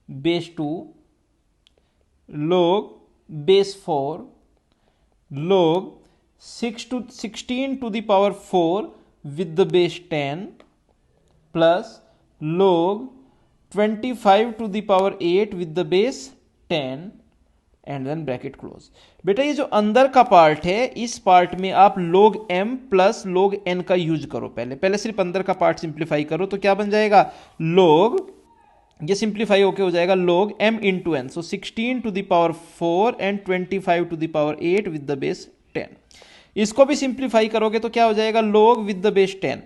base 2 log base 4 log 16 to the power 4 with the base 10 plus log 25 to the power 8 with the base 10 and then bracket close. बेटा ये जो अंदर का पार्ट है इस पार्ट में आप log m plus log n का यूज करो। पहले सिर्फ अंदर का पार्ट सिंप्लीफाई करो तो क्या बन जाएगा, log, ये सिंप्लीफाई होके हो जाएगा log m into n, so 16 to the power 4 and 25 to the power 8 with the base 10। इसको भी सिंप्लीफाई करोगे तो क्या हो जाएगा, log विद द बेस 10।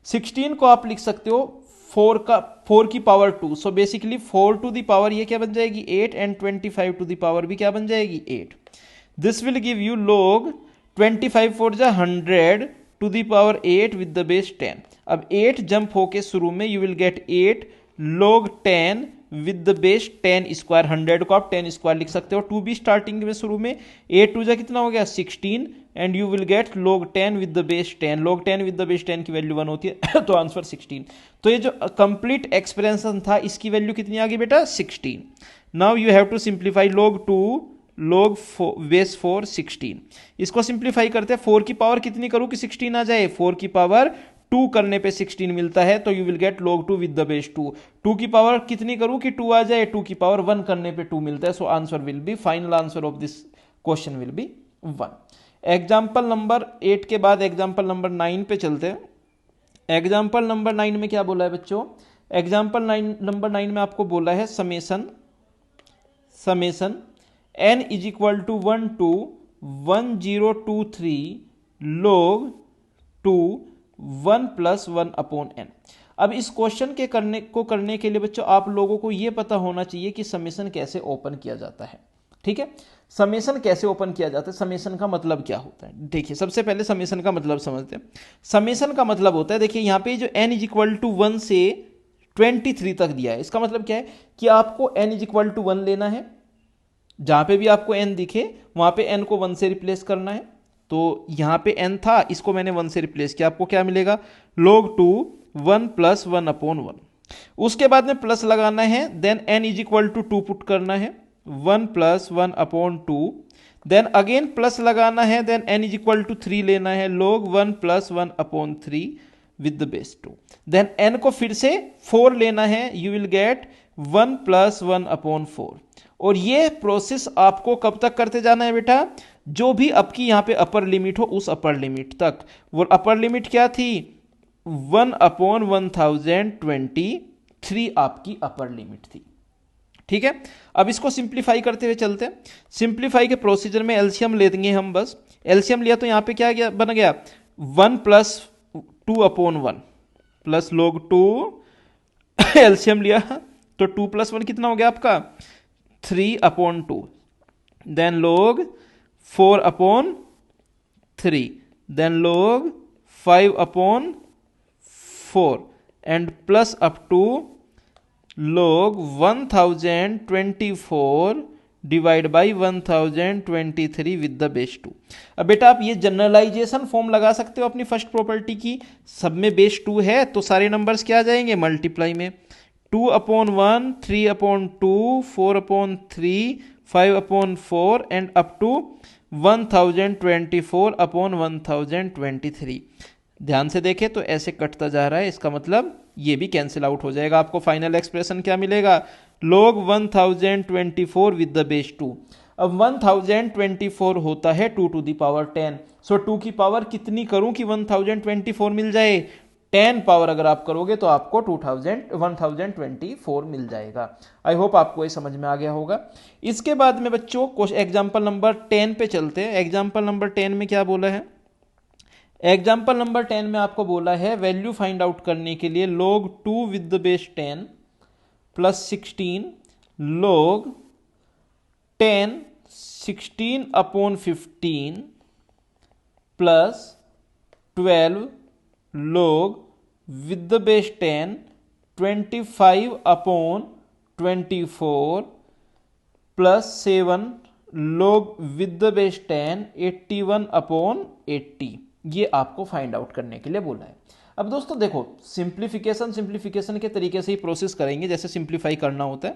16 को आप लिख सकते हो 4 की power 2, so basically 4 to the power ये क्या बन जाएगी 8 एंड 25 टू द पावर भी क्या बन जाएगी 8। This will give you log 25 4 जा 100 to the power 8 with the base 10। अब 8 जंप होके शुरू में you will get 8 log 10 with the base 10 square. 100 को आप 10 स्क्वायर लिख सकते हो, 2 भी स्टार्टिंग में शुरू में, 8 2 जा कितना हो गया 16 and you will gate log 10 with the base 10। log 10 with the base 10 की वैल्यू 1 होती है तो आंसर 16। तो ये जो कंप्लीट एक्सप्रेशन था इसकी वैल्यू कितनी आ गई बेटा 16। Now you have to simplify log 2 log base 4 16। इसको सिंप्लीफाई करते हैं, 4 की पावर कितनी करूं कि 16 आ जाए, 4 की पावर 2 करने पे 16 मिलता है तो you will gate log 2 with the base 2। 2 की पावर कितनी करूं कि 2 आ जाए, 2 की पावर 1 करने पे 2 मिलता है, सो answer will B, final answer of this question will be 1। Example number 8 के बाद एग्जाम्पल नंबर 9 पे चलते हैं। एग्जाम्पल नंबर 9 में क्या बोला है बच्चों, एग्जाम्पल नंबर 9 में आपको बोला है summation n is equal to 1 to 1023 log 2 1 plus 1 upon n। अब इस क्वेश्चन के करने के लिए बच्चों आप लोगों को यह पता होना चाहिए कि समेसन कैसे ओपन किया जाता है। ठीक है, समेसन कैसे ओपन किया जाता है, समेसन का मतलब क्या होता है। देखिए सबसे पहले समेसन का मतलब समझते हैं। समेसन का मतलब होता है, देखिए यहाँ पे जो n इज इक्वल टू 1 से 23 तक दिया है, इसका मतलब क्या है कि आपको n इज इक्वल टू 1 लेना है, जहां पे भी आपको n दिखे वहां पे n को 1 से रिप्लेस करना है। तो यहां पे n था, इसको मैंने 1 से रिप्लेस किया, आपको क्या मिलेगा log 2 1 प्लस 1 अपॉन 1। उसके बाद में प्लस लगाना है, then n is equal to 2 put करना है, 1 plus 1 upon 2, then again plus लगाना है, then n is equal to 3 लेना है, log 1 plus 1 upon 3 with the base 2, then n को फिर से 4 लेना है, you will get 1 plus 1 upon 4। और ये प्रोसेस आपको कब तक करते जाना है बेटा, जो भी आपकी यहां पे अपर लिमिट हो उस अपर लिमिट तक। वो अपर लिमिट क्या थी 1 अपॉन 1023 आपकी अपर लिमिट थी। ठीक है, अब इसको सिंप्लीफाई करते हुए चलते हैं। सिंप्लीफाई के प्रोसीजर में एलसीएम ले देंगे हम, बस एलसीएम लिया तो यहां पे क्या गया बन गया 1 plus 2 upon 1 plus log 2 LCM लिया तो 2 प्लस 1 कितना हो गया आपका 3 upon 2, then log 4 upon 3, then log 5 upon 4 and plus up to log 1024 divide by 1023 with the base 2। अब बेटा आप ये जनरलाइजेशन फॉर्म लगा सकते हो अपनी फर्स्ट प्रॉपर्टी की, सब में बेस 2 है तो सारे नंबर्स क्या आ जाएंगे मल्टीप्लाई में, 2 upon 1 3 upon 2 4 upon 3 5 upon 4 and up to 1024 upon 1023। ध्यान से देखें तो ऐसे कटता जा रहा है, इसका मतलब ये भी कैंसिल आउट हो जाएगा। आपको फाइनल एक्सप्रेशन क्या मिलेगा log 1024 विद द बेस 2। अब 1024 होता है 2 टू द पावर 10। सो 2 की पावर कितनी करूं कि 1024 मिल जाए? 10 पावर अगर आप करोगे तो आपको 1024 मिल जाएगा। आई होप आपको ये समझ में आ गया होगा। इसके बाद में बच्चों एग्जाम्पल नंबर 10 पे चलते हैं। एग्जाम्पल नंबर 10 में क्या बोला है? एग्जाम्पल नंबर 10 में आपको बोला है वैल्यू फाइंड आउट करने के लिए log 2 with the base 10 plus 16 log 10 16 upon 15 plus 12 log with the base 10 25 upon 24 plus 7 log with the base 10 81 upon 80। ये आपको फाइंड आउट करने के लिए बोला है। अब दोस्तों देखो, सिंप्लीफिकेशन के तरीके से ही प्रोसेस करेंगे जैसे सिंप्लीफाई करना होता है।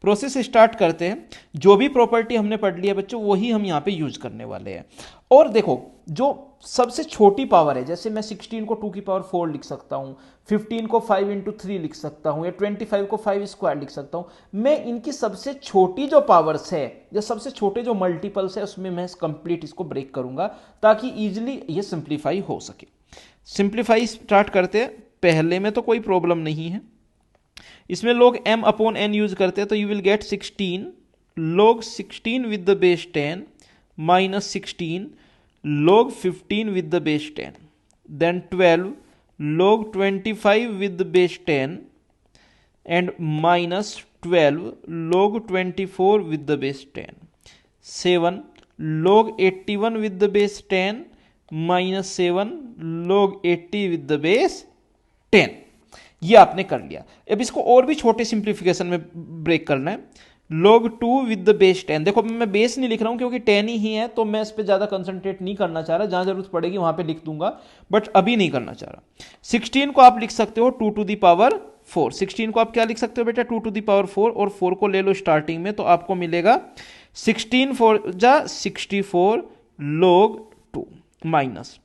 प्रोसेस स्टार्ट करते हैं। जो भी प्रॉपर्टी हमने पढ़ लिया बच्चों वही हम यहाँ पे यूज करने वाले हैं। और देखो, जो सबसे छोटी पावर है, जैसे मैं 16 को 2 की पावर 4 लिख सकता हूँ, 15 को 5 इंटू 3 लिख सकता हूँ, या 25 को 5 स्क्वायर लिख सकता हूँ। मैं इनकी सबसे छोटी जो पावर्स है या सबसे छोटे जो मल्टीपल्स है उसमें मैं कंप्लीट इसको ब्रेक करूंगा ताकि इजिली ये सिंप्लीफाई हो सके। सिंप्लीफाई स्टार्ट करते हैं। पहले में तो कोई प्रॉब्लम नहीं है। इसमें लोग m अपॉन n यूज करते हैं तो you will get 16 log 16 with the base 10 minus 16 log 15 with the base 10 then 12 log 25 with the base 10 and minus 12 log 24 with the base 10 7 log 81 with the base 10 minus 7 log 80 with the base 10। ये आपने कर लिया। अब इसको और भी छोटे simplification में ब्रेक करना है। log 2 with the base 10। देखो मैं बेस नहीं लिख रहा हूं क्योंकि 10 ही है तो मैं इस पर ज्यादा कंसंट्रेट नहीं करना चाह रहा। जहां जरूरत पड़ेगी वहां पे लिख दूंगा, बट अभी नहीं करना चाह रहा। 16 को आप लिख सकते हो 2 टू द पावर 4। 16 को आप क्या लिख सकते हो बेटा? 2 टू द पावर 4, और 4 को ले लो स्टार्टिंग में तो आपको मिलेगा 16 4 जा 64 log 2 माइनस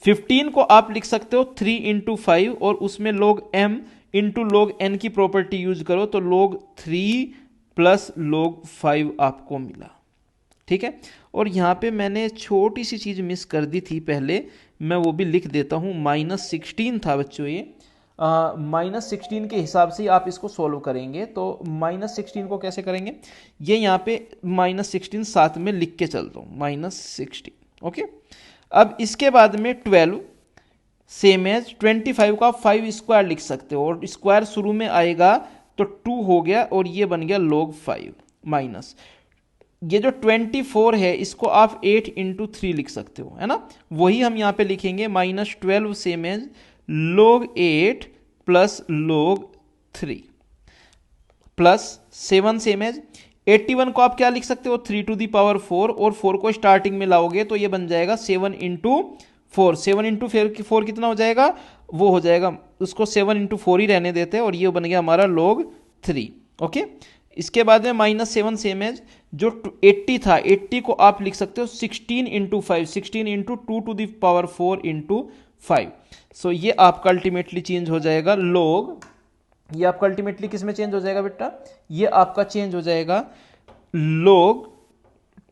15 को आप लिख सकते हो 3 इंटू 5, और उसमें log m into log n की प्रॉपर्टी यूज करो तो log 3 प्लस log 5 आपको मिला। ठीक है। और यहां पे मैंने छोटी सी चीज मिस कर दी थी पहले, मैं वो भी लिख देता हूं। माइनस 16 था बच्चों ये। माइनस 16 के हिसाब से आप इसको सोल्व करेंगे तो माइनस 16 को कैसे करेंगे? ये यहाँ पे माइनस 16 साथ में लिख के चलता हूँ, माइनस 16। ओके। अब इसके बाद में 12 सेम एज 25 का 5 स्क्वायर लिख सकते हो, और स्क्वायर शुरू में आएगा तो 2 हो गया और ये बन गया log 5 माइनस ये जो 24 है इसको आप 8 इंटू 3 लिख सकते हो, है ना। वही हम यहाँ पे लिखेंगे minus 12 same as log 8 plus log 3 plus 7 same as 81 को आप क्या लिख सकते हो? 3 टू दी पावर 4, और 4 को स्टार्टिंग में लाओगे तो ये बन जाएगा 7 इंटू 4। 7 इंटू 4 कितना हो जाएगा? वो हो जाएगा, उसको 7 इंटू 4 ही रहने देते हैं, और ये बन गया हमारा log 3। ओके। इसके बाद में माइनस 7 सेम एज जो 80 था, 80 को आप लिख सकते हो 16 into 5, 16 into 2 to the power 4 into 5। So ये आपका अल्टीमेटली चेंज हो जाएगा log, ये आपका अल्टीमेटली किस में चेंज हो जाएगा बेटा? ये आपका चेंज हो जाएगा log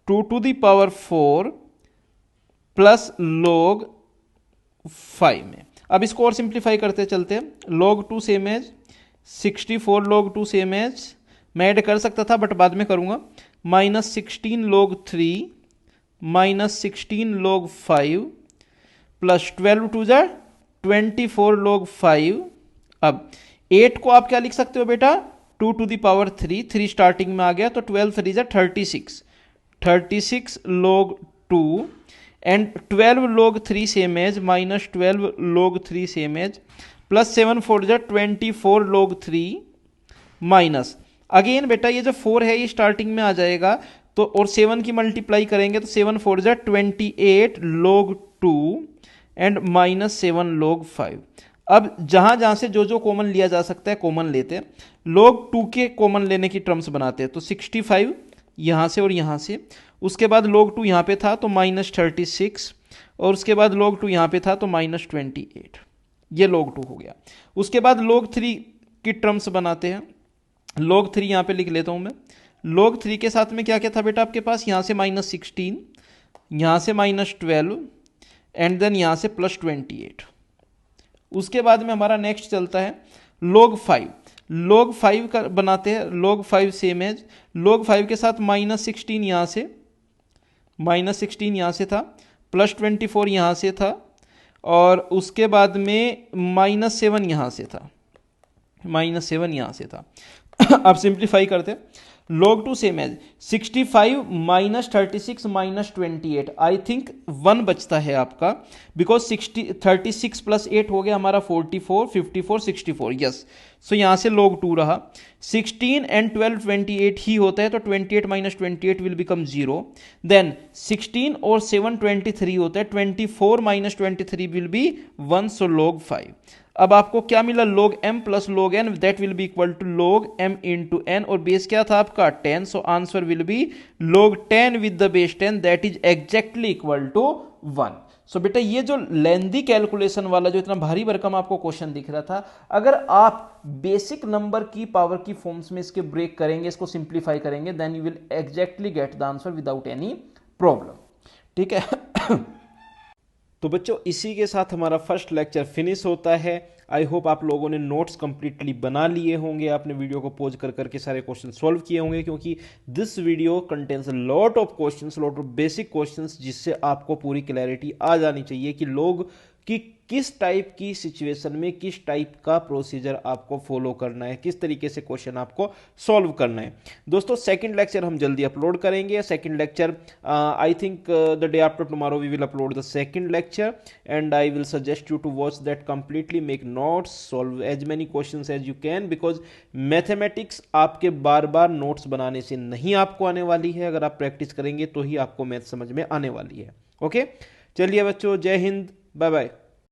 2 to the power 4 plus log 5 में। अब इसको और सिंप्लीफाई करते चलते हैं। log 2 same as 64 log 2 same as, मैं ऐड कर सकता था बट बाद में करूंगा, minus 16 log 3 minus 16 log 5 plus 12 two जा 24 log 5। अब 8 को आप क्या लिख सकते हो बेटा? 2 टू दी पावर 3, 3 स्टार्टिंग में आ गया तो 12 3 जा 36, 36 log 2 and 12 log 3 same as minus 12 log 3 same as plus 7 4 जा 24 log 3 माइनस अगेन बेटा ये जो 4 है ये स्टार्टिंग में आ जाएगा तो, और 7 की मल्टीप्लाई करेंगे तो 7 4 जा 28 log 2 एंड माइनस 7 log 5। अब जहां जहां से जो कॉमन लिया जा सकता है कॉमन लेते हैं। log 2 के कॉमन लेने की टर्म्स बनाते हैं तो 65 यहां से और यहां से, उसके बाद log 2 यहां पे था तो माइनस 36, और उसके बाद log 2 यहां पे था तो माइनस 28, ये log 2 हो गया। उसके बाद log 3 की टर्म्स बनाते हैं log 3 यहाँ पे लिख लेता हूँ मैं। log 3 के साथ में क्या क्या था बेटा आपके पास, यहाँ से -16, यहाँ से -12 एंड देन यहाँ से +28। उसके बाद में हमारा नेक्स्ट चलता है log 5। log 5 का बनाते हैं, log 5 सेम एज log 5 के साथ -16 यहाँ से, -16 यहाँ से था, +24 यहाँ से था, और उसके बाद में -7 यहाँ से था, -7 यहाँ से था। अब सिंप्लीफाई करते हैं, log 2 same as 65 -36 -28, I think 1 बचता है आपका, बिकॉज 36 + 8 हो गया हमारा 44, 54, 64, यस। सो यहाँ से log 2 रहा। 16 एंड 12 28 ही होता है, तो 28 - 28 विल बिकम 0। देन 16 और 7 23 होता है, 24 - 23 विल बी 1, सो log 5। अब आपको क्या मिला, log m + log n, that will be equal to log m into n, और बेस क्या था आपका 10, so answer will be log 10 with the base 10, that is exactly equal to 1। सो बेटा ये जो लेंदी कैलकुलेशन वाला जो इतना भारी भरकम आपको क्वेश्चन दिख रहा था, अगर आप बेसिक नंबर की पावर की फॉर्म्स में इसके ब्रेक करेंगे, इसको सिंप्लीफाई करेंगे, then you will exactly get the answer without any problem. ठीक है। तो बच्चों इसी के साथ हमारा फर्स्ट लेक्चर फिनिश होता है। आई होप आप लोगों ने नोट्स कंप्लीटली बना लिए होंगे, आपने वीडियो को पॉज कर करके सारे क्वेश्चन सॉल्व किए होंगे, क्योंकि this video contains lot of questions, lot of basic questions, जिससे आपको पूरी क्लैरिटी आ जानी चाहिए कि लोग कि किस टाइप की सिचुएशन में किस टाइप का प्रोसीजर आपको फॉलो करना है, किस तरीके से क्वेश्चन आपको सॉल्व करना है। दोस्तों सेकंड लेक्चर हम जल्दी अपलोड करेंगे। Second lecture I think the day after tomorrow we will upload the second lecture, and I will suggest you to watch that completely, make notes, solve as many questions as you can, because mathematics आपके बार बार notes बनाने से नहीं आपको आने वाली है, अगर आप प्रैक्टिस करेंगे तो ही आपको मैथ समझ में आने वाली है। ओके, चलिए बच्चों, जय हिंद, बाय बाय।